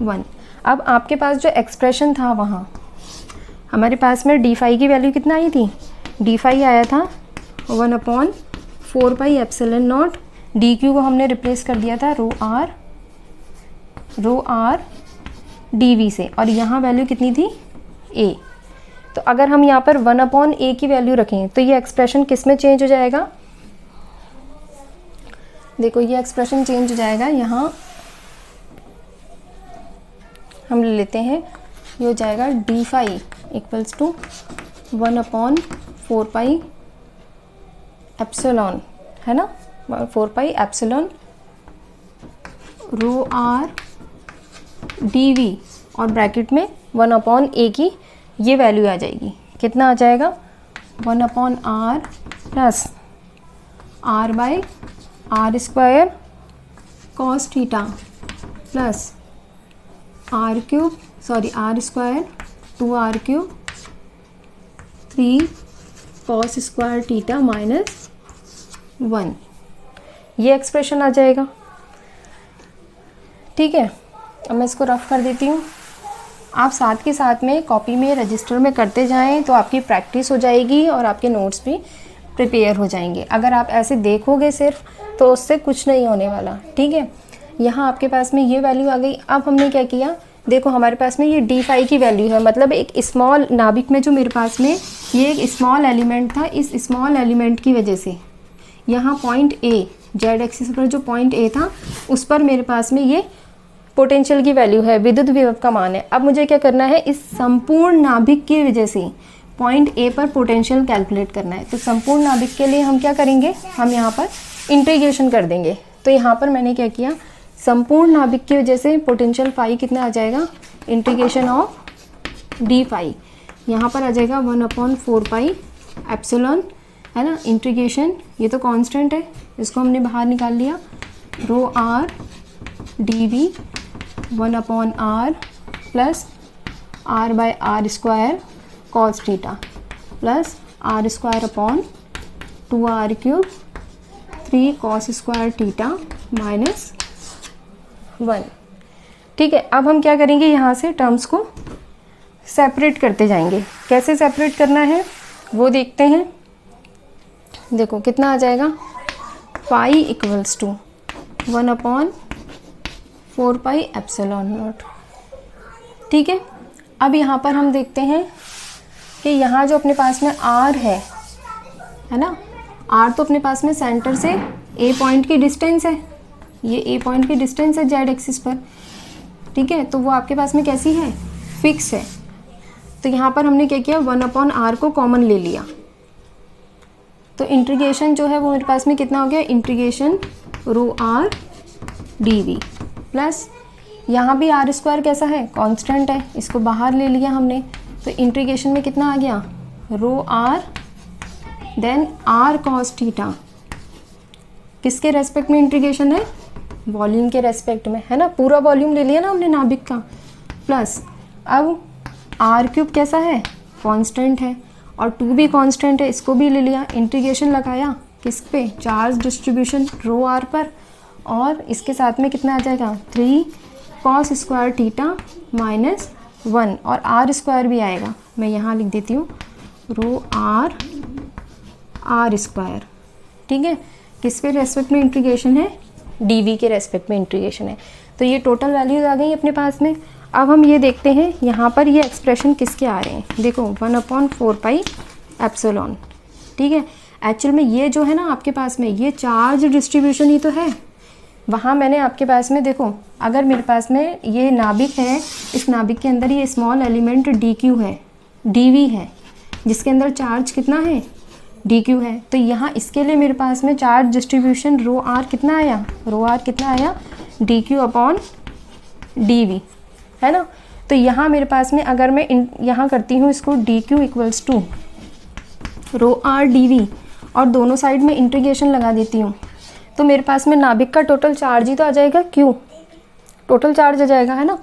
1। अब आपके पास जो एक्सप्रेशन था वहाँ हमारे पास में डी फाई की वैल्यू कितना आई थी, डी फाई आया था 1 upon 4 pi epsilon not, D Q को हमने रिप्लेस कर दिया था रो आर डी वी से, और यहाँ वैल्यू कितनी थी ए। तो अगर हम यहाँ पर 1 अपॉन ए की वैल्यू रखें तो ये एक्सप्रेशन किस में चेंज हो जाएगा, देखो ये एक्सप्रेशन चेंज हो जाएगा, यहाँ हम ले लेते हैं, ये हो जाएगा d phi equals to 1 upon 4 pi epsilon, है ना, 4 pi epsilon rho R D v, और ब्रैकेट में 1 अपॉन ए की ये वैल्यू आ जाएगी, कितना आ जाएगा 1 upon are plus r by r square cos theta plus r cube, sorry r square 2 are cube 3 cos square theta minus 1, ये एक्सप्रेशन आ जाएगा। ठीक है, अब मैं इसको रफ कर देती हूँ, आप साथ के साथ में कॉपी में रजिस्टर में करते जाएं तो आपकी प्रैक्टिस हो जाएगी और आपके नोट्स भी प्रिपेयर हो जाएंगे। अगर आप ऐसे देखोगे सिर्फ तो उससे कुछ नहीं होने वाला। ठीक है, यहाँ आपके पास में ये वैल्यू आ गई। अब हमने क्या किया, देखो हमारे पास में ये डी फाई की वैल्यू है, मतलब एक स्मॉल नाभिक में जो मेरे पास में ये एक स्मॉल एलिमेंट था, इस स्मॉल एलिमेंट की वजह से यहाँ पॉइंट ए, जेड एक्सिस पर जो पॉइंट ए था उस पर मेरे पास में ये पोटेंशियल की वैल्यू है, विद्युत विभव का मान है। अब मुझे क्या करना है, इस संपूर्ण नाभिक की वजह से पॉइंट ए पर पोटेंशियल कैलकुलेट करना है। तो संपूर्ण नाभिक के लिए हम क्या करेंगे, हम यहाँ पर इंटीग्रेशन कर देंगे। तो यहाँ पर मैंने क्या किया, संपूर्ण नाभिक की वजह से पोटेंशियल फाई कितना आ जाएगा, इंटीग्रेशन ऑफ डी फाई, यहाँ पर आ जाएगा 1 अपॉन 4 पाई एप्सिलॉन, है ना, इंटीग्रेशन, ये तो कांस्टेंट है, इसको हमने बाहर निकाल लिया, rho R D V 1 upon are plus R by R square cos theta plus are square upon 2 are cube 3 cos square theta minus 1। ठीक है, अब हम क्या करेंगे, यहाँ से टर्म्स को सेपरेट करते जाएंगे। कैसे सेपरेट करना है वो देखते हैं। देखो कितना आ जाएगा, pi equals to 1 upon 4 pi epsilon naught. ठीक है, अब यहाँ पर हम देखते हैं कि यहाँ जो अपने पास में आर है ना, आर तो अपने पास में सेंटर से ए पॉइंट की डिस्टेंस है, ये ए पॉइंट की डिस्टेंस है जेड एक्सिस पर। ठीक है, तो वो आपके पास में कैसी है, फिक्स है। तो यहाँ पर हमने क्या किया, 1 अपॉन आर को कॉमन ले लिया, तो इंटीग्रेशन जो है वो मेरे पास में कितना हो गया, integration rho R D v plus यहाँ भी आर स्क्वायर कैसा है, कांस्टेंट है, इसको बाहर ले लिया हमने, तो इंटीग्रेशन में कितना आ गया, rho R then R cos theta, किसके रेस्पेक्ट में इंटीग्रेशन है, वॉल्यूम के रेस्पेक्ट में, है ना, पूरा वॉल्यूम ले लिया ना हमने नाभिक का, प्लस अब आर क्यूब कैसा है, कांस्टेंट है, और 2 भी कांस्टेंट है, इसको भी ले लिया, इंटीग्रेशन लगाया किस पे, चार्ज डिस्ट्रीब्यूशन रो आर पर, और इसके साथ में कितना आ जाएगा 3 कॉस स्क्वायर थीटा माइनस 1, और आर स्क्वायर भी आएगा, मैं यहाँ लिख देती हूँ रो आर आर स्क्वायर। ठीक है, किस के रेस्पेक्ट में इंटीग्रेशन है, डी के रेस्पेक्ट में इंटीग्रेशन है। तो ये टोटल वैल्यूज आ गई अपने पास में। अब हम ये देखते हैं यहाँ पर ये एक्सप्रेशन किसके आ रहे हैं, देखो 1/4 एप्सिलॉन, ठीक है। एक्चुअल में ये जो है ना आपके पास में ये चार्ज डिस्ट्रीब्यूशन ही तो है। वहाँ मैंने आपके पास में देखो, अगर मेरे पास में ये नाभिक है, इस नाभिक के अंदर ये स्मॉल एलिमेंट DQ है, DV है, जिसके अंदर चार्ज कितना है, DQ है। तो यहाँ इसके लिए मेरे पास में चार्ज डिस्ट्रीब्यूशन ρr कितना आया, ρr कितना आया, dQ/dV, है ना। तो यहाँ मेरे पास में अगर मैं यहाँ करती हूँ इसको DQ = ρr dV और दोनों साइड में इंटीग्रेशन लगा देती हूँ, तो मेरे पास में नाभिक का टोटल चार्ज ही तो आ जाएगा, Q टोटल चार्ज आ जाएगा, है ना।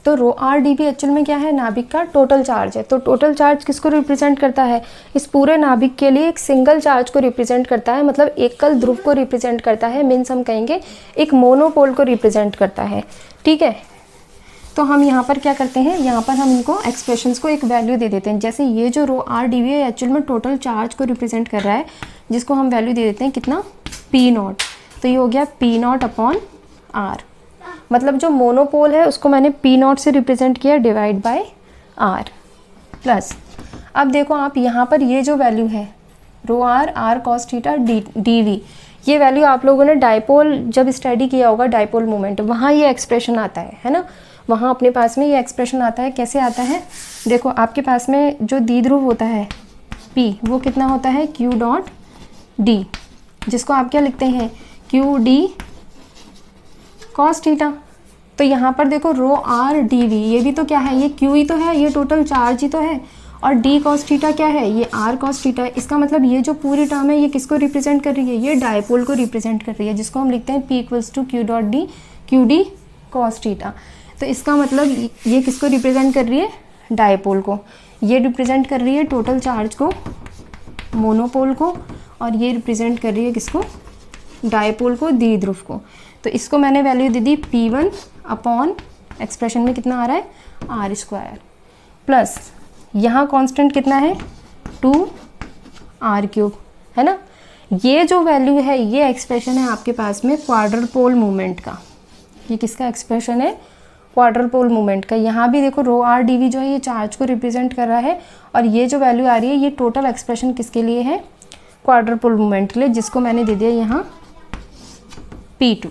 तो ρr dV एक्चुअल में क्या है, नाभिक का टोटल चार्ज है। तो टोटल चार्ज किसको रिप्रेजेंट करता है, इस पूरे नाभिक के लिए एक सिंगल चार्ज को रिप्रेजेंट करता है, मतलब एकल ध्रुव को रिप्रेजेंट करता है, मीन्स हम कहेंगे एक मोनोपोल को रिप्रेजेंट करता है, ठीक है। तो हम यहाँ पर क्या करते हैं, यहाँ पर हम इनको एक्सप्रेशंस को एक वैल्यू दे देते हैं। जैसे ये जो ρr dV है एक्चुअल में टोटल चार्ज को रिप्रेजेंट कर रहा है, जिसको हम वैल्यू दे देते हैं कितना, P0। तो ये हो गया P0/r, मतलब जो मोनोपोल है उसको मैंने P0 से रिप्रेजेंट किया डिवाइड बाय r प्लस। अब देखो आप यहाँ पर ये जो वैल्यू है ρr r cos theta dV, ये वैल्यू आप लोगों ने डाइपोल जब स्टडी किया होगा, डाइपोल मोमेंट, वहाँ ये एक्सप्रेशन आता है ना। वहाँ अपने पास में ये एक्सप्रेशन आता है, कैसे आता है, देखो आपके पास में जो द्विध्रुव होता है P, वो कितना होता है Q.D, जिसको आप क्या लिखते हैं, QD cos थीटा। तो यहाँ पर देखो ρr dV, ये भी तो क्या है, ये Q ही तो है, ये टोटल चार्ज ही तो है, और D cos थीटा क्या है, ये R cos थीटा है। इसका मतलब ये जो पूरी टर्म है ये किसको रिप्रेजेंट कर रही है, ये डायपोल को रिप्रेजेंट कर रही है, जिसको हम लिखते हैं P = Q.D QD cos theta. तो इसका मतलब ये किसको रिप्रेजेंट कर रही है, डायपोल को। ये रिप्रेजेंट कर रही है टोटल चार्ज को, मोनोपोल को, और ये रिप्रेजेंट कर रही है किसको, डायपोल को, द्विध्रुव को। तो इसको मैंने वैल्यू दे दी P1/ एक्सप्रेशन में कितना आ रहा है, r² प्लस यहाँ कांस्टेंट कितना है 2r3, है ना। ये जो वैल्यू है ये एक्सप्रेशन है आपके पास में क्वाड्रपोल मूवमेंट का। ये किसका एक्सप्रेशन है, क्वाड्रपोल मूवमेंट का। यहाँ भी देखो ρr dV जो है ये चार्ज को रिप्रेजेंट कर रहा है, और ये जो वैल्यू आ रही है ये टोटल एक्सप्रेशन किसके लिए है, क्वाड्रपोल मूवमेंट के लिए, जिसको मैंने दे दिया यहाँ P2।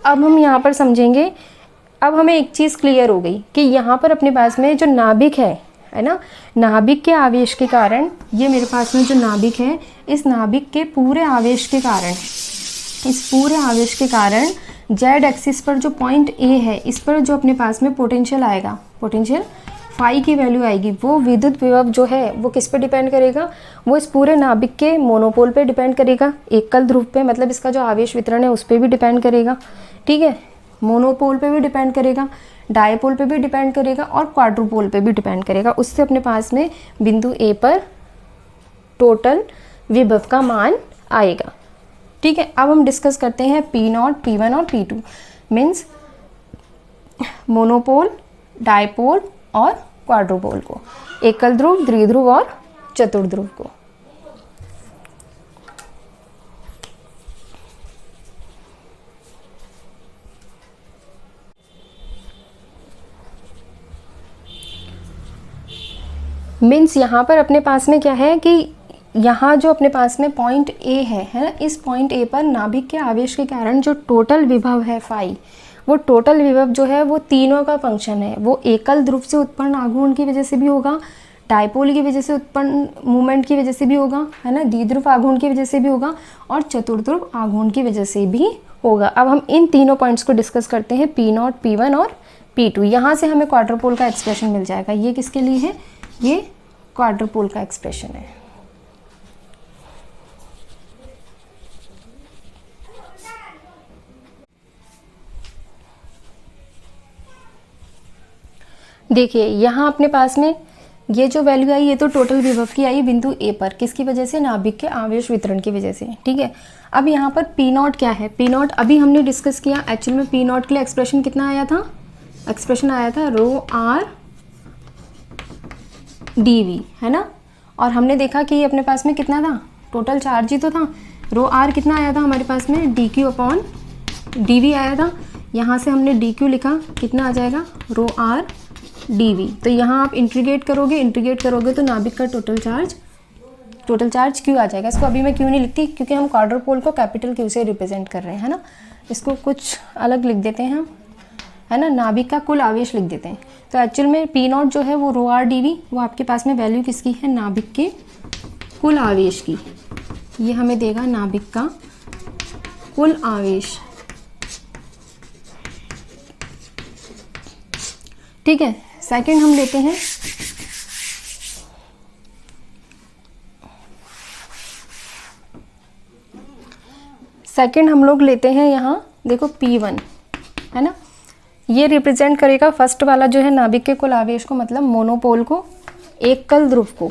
अब हम यहाँ पर समझेंगे, अब हमें एक चीज़ क्लियर हो गई कि यहाँ पर अपने पास में जो नाभिक है ना, नाभिक के आवेश के कारण, ये मेरे पास में जो नाभिक है, इस नाभिक के पूरे आवेश के कारण, इस पूरे आवेश के कारण जेड एक्सिस पर जो पॉइंट A है, इस पर जो अपने पास में पोटेंशियल आएगा, पोटेंशियल फाई की वैल्यू आएगी, वो विद्युत विभव जो है वो किस पे डिपेंड करेगा, वो इस पूरे नाभिक के मोनोपोल पे डिपेंड करेगा, एकल ध्रुव पे, मतलब इसका जो आवेश वितरण है उस पर भी डिपेंड करेगा, ठीक है। मोनोपोल पे भी डिपेंड करेगा, डायपोल पे भी डिपेंड करेगा, और क्वाड्रुपोल पे भी डिपेंड करेगा। उससे अपने पास में बिंदु A पर टोटल विभव का मान आएगा, ठीक है। अब हम डिस्कस करते हैं P0, P1 और P2, मीन्स मोनोपोल, डायपोल और क्वाड्रुपोल को, एकल ध्रुव, द्विध्रुव और चतुर्ध्रुव को। मीन्स यहाँ पर अपने पास में क्या है कि यहाँ जो अपने पास में पॉइंट A है ना, इस पॉइंट A पर नाभिक के आवेश के कारण जो टोटल विभव है फाई, वो टोटल विभव जो है वो तीनों का फंक्शन है। वो एकल ध्रुव से उत्पन्न आघूर्ण की वजह से भी होगा, डायपोल की वजह से उत्पन्न मूवमेंट की वजह से भी होगा, है ना, द्विध्रुव आघूर्ण की वजह से भी होगा, और चतुर्ध्रुव आघूर्ण की वजह से भी होगा। अब हम इन तीनों पॉइंट्स को डिस्कस करते हैं, P0, P1 और P2। यहाँ से हमें क्वाड्रुपोल का एक्सप्रेशन मिल जाएगा। ये किसके लिए है, ये क्वाड्रुपोल का एक्सप्रेशन है। देखिए यहाँ अपने पास में ये जो वैल्यू आई, ये तो टोटल विभव की आई बिंदु A पर, किसकी वजह से, नाभिक के आवेश वितरण की वजह से, ठीक है। अब यहाँ पर P0 क्या है, P0 अभी हमने डिस्कस किया। एक्चुअल में P0 के लिए एक्सप्रेशन कितना आया था, एक्सप्रेशन आया था ρr dV, है ना। और हमने देखा कि ये अपने पास में कितना था, टोटल चार्ज ही तो था, रो आर कितना आया था हमारे पास में, d q upon d v आया था। यहाँ से हमने डी क्यू लिखा, कितना आ जाएगा, रो आर डी वी। तो यहाँ आप इंटीग्रेट करोगे तो नाभिक का टोटल चार्ज क्यू आ जाएगा। इसको अभी मैं क्यू नहीं लिखती क्योंकि हम क्वाड्रुपोल को कैपिटल क्यू से रिप्रेजेंट कर रहे हैं, है ना। इसको कुछ अलग लिख देते हैं हम, है ना, नाभिक का कुल आवेश लिख देते हैं। तो एक्चुअल में पी नॉट जो है वो रो आर डी वी, वो आपके पास में वैल्यू किसकी है, नाभिक के कुल आवेश की। ये हमें देगा नाभिक का कुल आवेश, ठीक है। सेकंड हम लेते हैं हम लोग लेते हैं यहाँ देखो P1, है ना। ये रिप्रेजेंट करेगा फर्स्ट वाला जो है नाभिक के कुल आवेश को, मतलब मोनोपोल को, एकल ध्रुव को,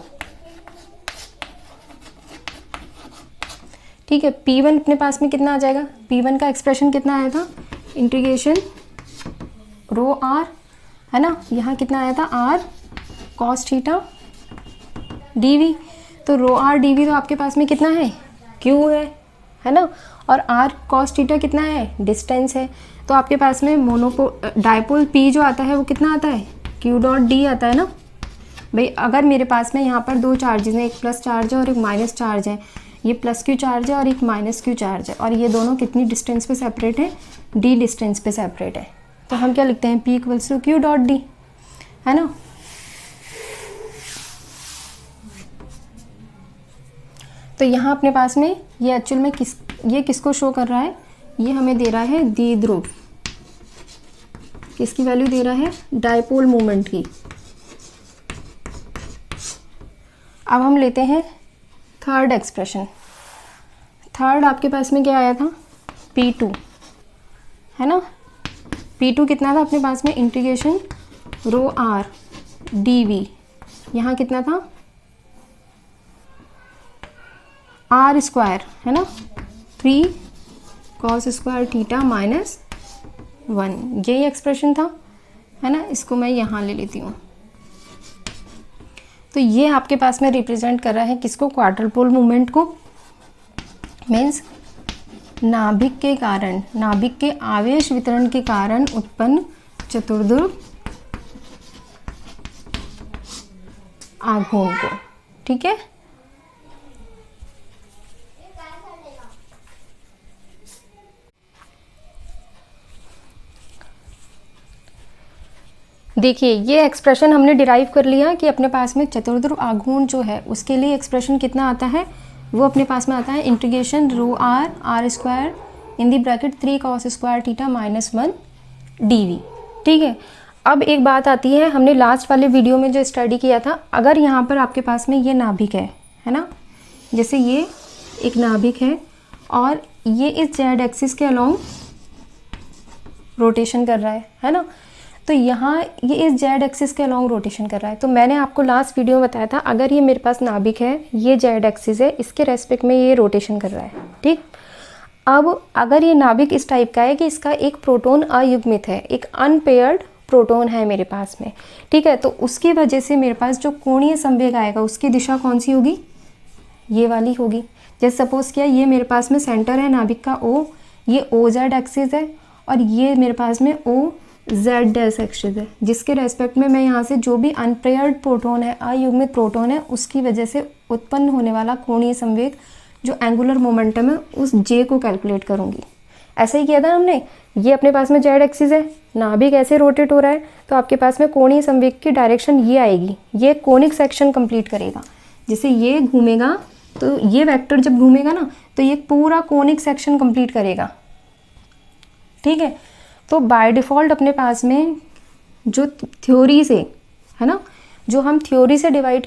ठीक है। P1 अपने पास में कितना आ जाएगा, P1 का एक्सप्रेशन कितना आया था, इंटीग्रेशन रो आर, है ना, यहाँ कितना आया था, r cos theta d v. तो रो आर डी वी तो आपके पास में कितना है, क्यू है ना, और आर कॉस थीटा कितना है, डिस्टेंस है। तो आपके पास में डायपोल पी जो आता है वो कितना आता है, क्यू डॉट डी आता है ना। भाई अगर मेरे पास में यहाँ पर दो चार्जेस हैं, एक प्लस चार्ज है और एक माइनस चार्ज है, ये प्लस क्यू चार्ज है और एक माइनस क्यू चार्ज है, और ये दोनों कितनी डिस्टेंस पे सेपरेट है, डी डिस्टेंस पे सेपरेट है। तो हम क्या लिखते हैं, P equals to q dot d, है ना। तो यहाँ अपने पास में ये एक्चुअल में ये किसको शो कर रहा है, ये हमें दे रहा है द्विध्रुव, किसकी वैल्यू दे रहा है, डायपोल मोमेंट की। अब हम लेते हैं थर्ड एक्सप्रेशन। थर्ड आपके पास में क्या आया था, P2, है ना। P2 कितना था अपने पास में, integration rho R D v, यहाँ कितना था, आर स्क्वायर, है ना, 3 कॉस स्क्वायर थीटा माइनस 1, यही एक्सप्रेशन था, है ना। इसको मैं यहाँ ले लेती हूँ। तो ये आपके पास में रिप्रेजेंट कर रहा है किसको, क्वाड्रुपोल मूवमेंट को, मीन्स नाभिक के कारण, नाभिक के आवेश वितरण के कारण उत्पन्न चतुर्ध्रुव आघूर्ण को, ठीक है। देखिए ये एक्सप्रेशन हमने डिराइव कर लिया कि अपने पास में चतुर्ध्रुव आघूर्ण जो है उसके लिए एक्सप्रेशन कितना आता है, वो अपने पास में आता है integration rho r r square in the bracket 3 cos square theta minus 1 d v, ठीक है। अब एक बात आती है, हमने लास्ट वाले वीडियो में जो स्टडी किया था, अगर यहाँ पर आपके पास में ये नाभिक है ना, जैसे ये एक नाभिक है और ये इस जेड एक्सिस के अलोंग रोटेशन कर रहा है ना, तो यहाँ ये इस जेड एक्सिस के अलोंग रोटेशन कर रहा है। तो मैंने आपको लास्ट वीडियो में बताया था, अगर ये मेरे पास नाभिक है, ये जेड एक्सिस है, इसके रेस्पेक्ट में ये रोटेशन कर रहा है, ठीक। अब अगर ये नाभिक इस टाइप का है कि इसका एक प्रोटॉन अयुग्मित है, एक अनपेयर्ड प्रोटॉन है मेरे पास में, ठीक है, तो उसकी वजह से मेरे पास जो कोणीय संवेग आएगा उसकी दिशा कौन सी होगी, ये वाली होगी। जैसे सपोज किया ये मेरे पास में सेंटर है नाभिक का O, ये ओ जेड एक्सिस है और ये मेरे पास में ओ जेड डैश एक्सिस है, जिसके रेस्पेक्ट में मैं यहाँ से जो भी अनपेयर्ड प्रोटॉन है, अयुग्मित प्रोटॉन है, उसकी वजह से उत्पन्न होने वाला कोणीय संवेग जो एंगुलर मोमेंटम है उस जे को कैलकुलेट करूँगी। ऐसा ही किया था हमने, ये अपने पास में जेड एक्सिस है, नाभिक ऐसे रोटेट हो रहा है, तो आपके पास में कोणीय संवेग की डायरेक्शन ये आएगी, ये कोनिक सेक्शन कंप्लीट करेगा। जैसे ये घूमेगा तो ये वेक्टर जब घूमेगा ना तो ये पूरा कोनिक सेक्शन कंप्लीट करेगा, ठीक है। तो बाय डिफ़ॉल्ट अपने पास में जो थ्योरी से, है ना, जो हम थ्योरी से डिराइव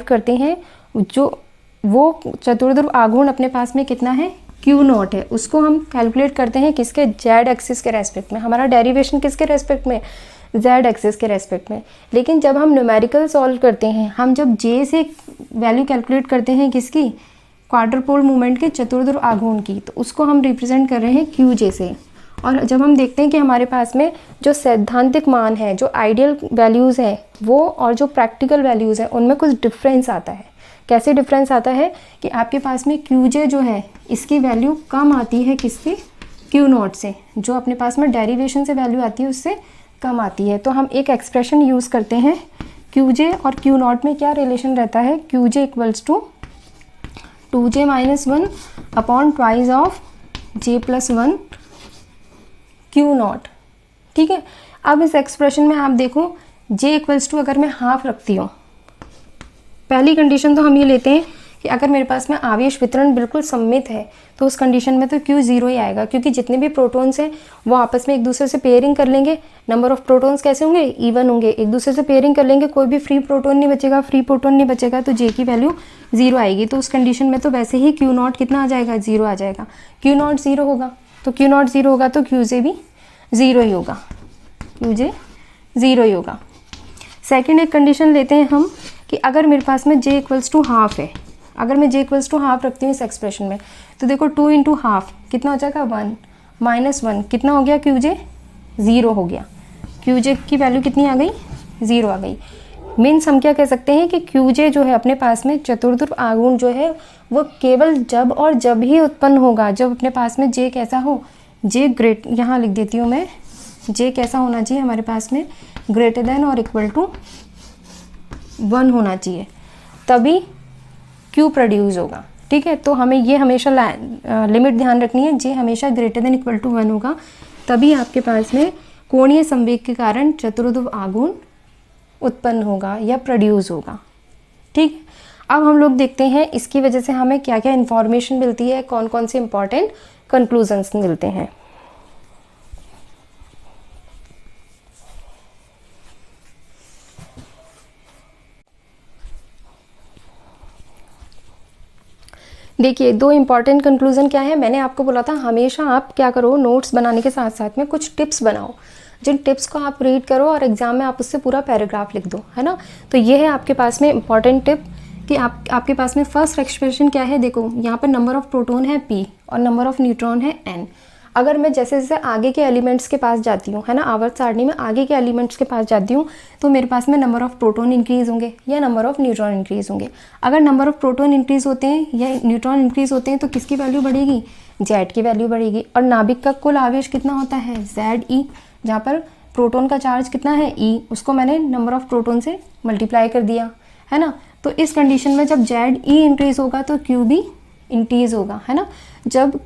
करते हैं, जो वो चतुर्ध्रुव आघूर्ण अपने पास में कितना है, क्यू नॉट है, उसको हम कैलकुलेट करते हैं किसके, जेड एक्सिस के रेस्पेक्ट में। हमारा डेरिवेशन किसके रेस्पेक्ट में, जेड एक्सिस के रेस्पेक्ट में। लेकिन जब हम न्यूमेरिकल सॉल्व करते हैं, हम जब जे से वैल्यू कैलकुलेट करते हैं किसकी, क्वाड्रुपोल मूवमेंट के चतुर्ध्रुव आघूर्ण की, तो उसको हम रिप्रेजेंट कर रहे हैं क्यू जे से। और जब हम देखते हैं कि हमारे पास में जो सैद्धांतिक मान है, जो आइडियल वैल्यूज़ हैं वो, और जो प्रैक्टिकल वैल्यूज़ हैं उनमें कुछ डिफरेंस आता है, कैसे डिफरेंस आता है कि आपके पास में Qj जो है इसकी वैल्यू कम आती है किससे, Q0 से, जो अपने पास में डेरिवेशन से वैल्यू आती है उससे कम आती है। तो हम एक एक्सप्रेशन यूज़ करते हैं, Qj और Q0 में क्या रिलेशन रहता है, Qj equals to 2j minus 1 upon twice of j plus 1 Q0। ठीक है, अब इस एक्सप्रेशन में आप देखो j इक्वल्स टू अगर मैं हाफ रखती हूँ, पहली कंडीशन तो हम ये लेते हैं कि अगर मेरे पास में आवेश वितरण बिल्कुल सममित है तो उस कंडीशन में तो Q 0 ही आएगा, क्योंकि जितने भी प्रोटॉन्स हैं वो आपस में एक दूसरे से पेयरिंग कर लेंगे। नंबर ऑफ प्रोटॉन्स कैसे होंगे, इवन होंगे, एक दूसरे से पेयरिंग कर लेंगे, कोई भी फ्री प्रोटॉन नहीं बचेगा, फ्री प्रोटॉन नहीं बचेगा तो J की वैल्यू 0 आएगी। तो उस कंडीशन में तो वैसे ही Q0 कितना आ जाएगा, 0 आ जाएगा। Q0 0 होगा तो Q0 0 होगा तो Qj भी 0 ही होगा, Qj 0 ही होगा। सेकेंड एक कंडीशन लेते हैं हम कि अगर मेरे पास में j इक्वल्स टू हाफ है, अगर मैं j इक्वल्स टू हाफ रखती हूँ इस एक्सप्रेशन में, तो देखो 2 इंटू हाफ कितना हो जाएगा 1 माइनस 1 कितना हो गया, Qj 0 हो गया। Qj की वैल्यू कितनी आ गई, 0 आ गई। मीन्स हम क्या कह सकते हैं कि Qj जो है अपने पास में चतुर्ध्रुव आघूर्ण जो है वो केवल जब और जब ही उत्पन्न होगा जब अपने पास में j कैसा हो, j ग्रेट, यहाँ लिख देती हूँ मैं, j कैसा होना चाहिए हमारे पास में, ग्रेटर देन और इक्वल टू 1 होना चाहिए, तभी Q प्रोड्यूस होगा। ठीक है, तो हमें ये हमेशा लिमिट ध्यान रखनी है, J हमेशा ग्रेटर देन इक्वल टू 1 होगा, तभी आपके पास में कोणीय संवेग के कारण चतुर्ध्रुव आघूर्ण उत्पन्न होगा या प्रोड्यूस होगा। ठीक है, अब हम लोग देखते हैं इसकी वजह से हमें क्या क्या इन्फॉर्मेशन मिलती है, कौन कौन से इंपॉर्टेंट कंक्लूजन्स मिलते हैं। देखिए, दो इंपॉर्टेंट कंक्लूजन क्या है, मैंने आपको बोला था हमेशा आप क्या करो, नोट्स बनाने के साथ साथ में कुछ टिप्स बनाओ, जिन टिप्स को आप रीड करो और एग्जाम में आप उससे पूरा पैराग्राफ लिख दो, है ना। तो ये है आपके पास में इंपॉर्टेंट टिप कि आपके पास में फर्स्ट एक्सप्रेशन क्या है, देखो यहाँ पर नंबर ऑफ प्रोटॉन है p और नंबर ऑफ न्यूट्रॉन है n। अगर मैं जैसे जैसे आगे के एलिमेंट्स के पास जाती हूँ, है ना, आवर्त सारणी में आगे के एलिमेंट्स के पास जाती हूँ, तो मेरे पास में नंबर ऑफ प्रोटॉन इंक्रीज होंगे या नंबर ऑफ न्यूट्रॉन इंक्रीज होंगे। अगर नंबर ऑफ प्रोटॉन इंक्रीज होते हैं या न्यूट्रॉन इंक्रीज होते हैं तो किसकी वैल्यू बढ़ेगी, Z की वैल्यू बढ़ेगी। और नाभिक का कुल आवेश कितना होता है, ZE, जहाँ पर प्रोटॉन का चार्ज कितना है E, उसको मैंने नंबर ऑफ प्रोटॉन से मल्टीप्लाई कर दिया, है ना। तो इस कंडीशन में जब ZE इंक्रीज होगा तो Q भी इंक्रीज होगा, है ना। जब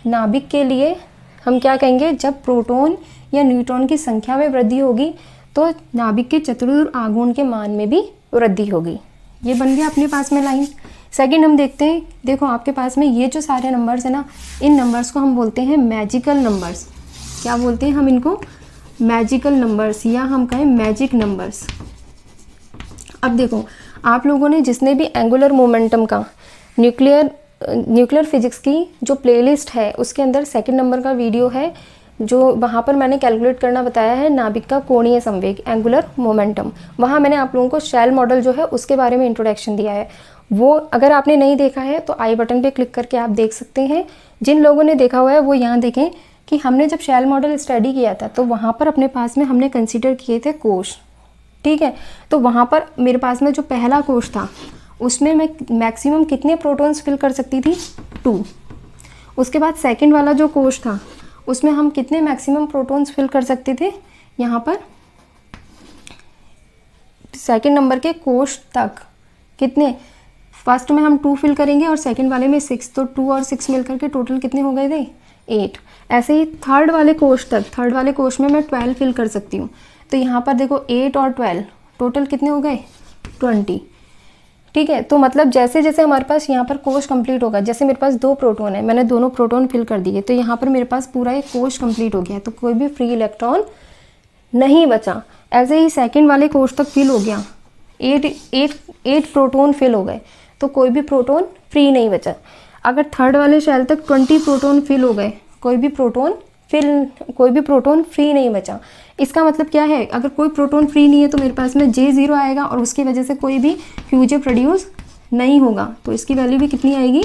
नाभिक के लिए हम क्या कहेंगे, जब प्रोटॉन या न्यूट्रॉन की संख्या में वृद्धि होगी तो नाभिक के चतुर्ध्रुव आघूर्ण के मान में भी वृद्धि होगी। ये बन गया अपने पास में लाइन। सेकंड हम देखते हैं, देखो आपके पास में ये जो सारे नंबर्स है ना, इन नंबर्स को हम बोलते हैं मैजिकल नंबर्स। क्या बोलते हैं हम इनको, मैजिकल नंबर्स, या हम कहें मैजिक नंबर्स। अब देखो आप लोगों ने जिसने भी एंगुलर मोमेंटम का न्यूक्लियर फिजिक्स की जो प्लेलिस्ट है उसके अंदर सेकंड नंबर का वीडियो है, जो वहाँ पर मैंने कैलकुलेट करना बताया है नाभिक का कोणीय संवेग, एंगुलर मोमेंटम। वहाँ मैंने आप लोगों को शेल मॉडल जो है उसके बारे में इंट्रोडक्शन दिया है। वो अगर आपने नहीं देखा है तो आई बटन पे क्लिक करके आप देख सकते हैं। जिन लोगों ने देखा हुआ है वो यहाँ देखें कि हमने जब शेल मॉडल स्टडी किया था तो वहाँ पर अपने पास में हमने कंसिडर किए थे कोश। ठीक है, तो वहाँ पर मेरे पास में जो पहला कोश था उसमें मैं मैक्सिमम कितने प्रोटॉन्स फिल कर सकती थी, 2। उसके बाद सेकंड वाला जो कोश था उसमें हम कितने मैक्सिमम प्रोटॉन्स फिल कर सकते थे, यहाँ पर सेकंड नंबर के कोश तक कितने, फर्स्ट में हम 2 फिल करेंगे और सेकंड वाले में 6, तो 2 और 6 मिलकर के टोटल कितने हो गए थे, 8। ऐसे ही थर्ड वाले कोश तक, थर्ड वाले कोश में मैं 12 फिल कर सकती हूँ। तो यहाँ पर देखो 8 और 12 टोटल कितने हो गए, 20। ठीक है, तो मतलब जैसे जैसे हमारे पास यहाँ पर कोश कंप्लीट होगा, जैसे मेरे पास 2 प्रोटॉन है, मैंने दोनों प्रोटॉन फिल कर दिए, तो यहाँ पर मेरे पास पूरा एक कोश कंप्लीट हो गया, तो कोई भी फ्री इलेक्ट्रॉन नहीं बचा। ऐसे ही सेकंड वाले कोश तक फिल हो गया, 8 प्रोटॉन फिल हो गए, तो कोई भी प्रोटॉन फ्री नहीं बचा। अगर थर्ड वाले शेल तक 20 प्रोटॉन फिल हो गए, कोई भी प्रोटॉन फ्री नहीं बचा। इसका मतलब क्या है, अगर कोई प्रोटॉन फ्री नहीं है तो मेरे पास में J 0 आएगा और उसकी वजह से कोई भी Qj प्रोड्यूस नहीं होगा, तो इसकी वैल्यू भी कितनी आएगी,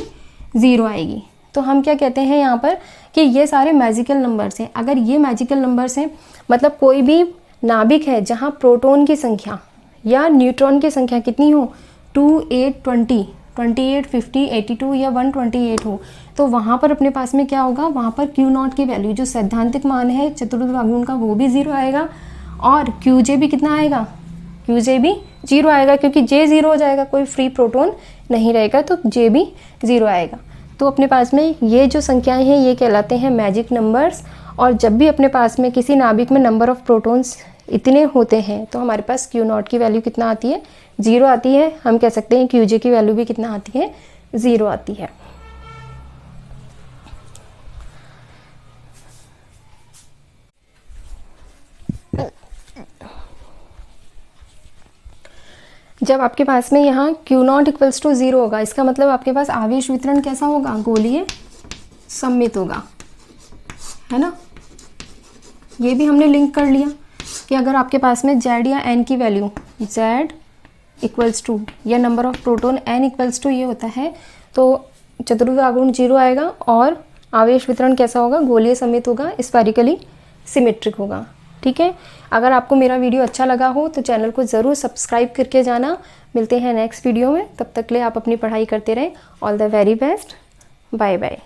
0 आएगी। तो हम क्या कहते हैं यहाँ पर कि ये सारे मैजिकल नंबर्स हैं। अगर ये मैजिकल नंबर्स हैं मतलब कोई भी नाभिक है जहाँ प्रोटॉन की संख्या या न्यूट्रॉन की संख्या कितनी हो, 2, 8, 20, 28, 50, 82 या 128 हो, तो वहाँ पर अपने पास में क्या होगा, वहाँ पर क्यू नॉट की वैल्यू जो सैद्धांतिक मान है चतुर्भुज आघूर्ण का वो भी 0 आएगा, और क्यू जे भी कितना आएगा, क्यू जे भी 0 आएगा, क्योंकि जे 0 हो जाएगा, कोई फ्री प्रोटॉन नहीं रहेगा, तो जे भी 0 आएगा। तो अपने पास में ये जो संख्याएं हैं ये कहलाते हैं मैजिक नंबर्स। और जब भी अपने पास में किसी नाभिक में नंबर ऑफ प्रोटॉन्स इतने होते हैं तो हमारे पास क्यू नॉट की वैल्यू कितना आती है, 0 आती है। हम कह सकते हैं क्यू जे की वैल्यू भी कितना आती है, 0 आती है। जब आपके पास में यहाँ क्यू नॉट इक्वल्स टू 0 होगा, इसका मतलब आपके पास आवेश वितरण कैसा होगा, गोलीय सममित होगा, है ना। ये भी हमने लिंक कर लिया कि अगर आपके पास में Z या N की वैल्यू Z इक्वल्स टू या number of proton N equals to ये होता है, तो चतुर्भुज आघूर्ण 0 आएगा और आवेश वितरण कैसा होगा, गोलीय सममित होगा, स्फेरिकली सिमेट्रिक होगा। ठीक है। अगर आपको मेरा वीडियो अच्छा लगा हो तो चैनल को ज़रूर सब्सक्राइब करके जाना। मिलते हैं नेक्स्ट वीडियो में, तब तक के लिए आप अपनी पढ़ाई करते रहें। All the very best, bye bye.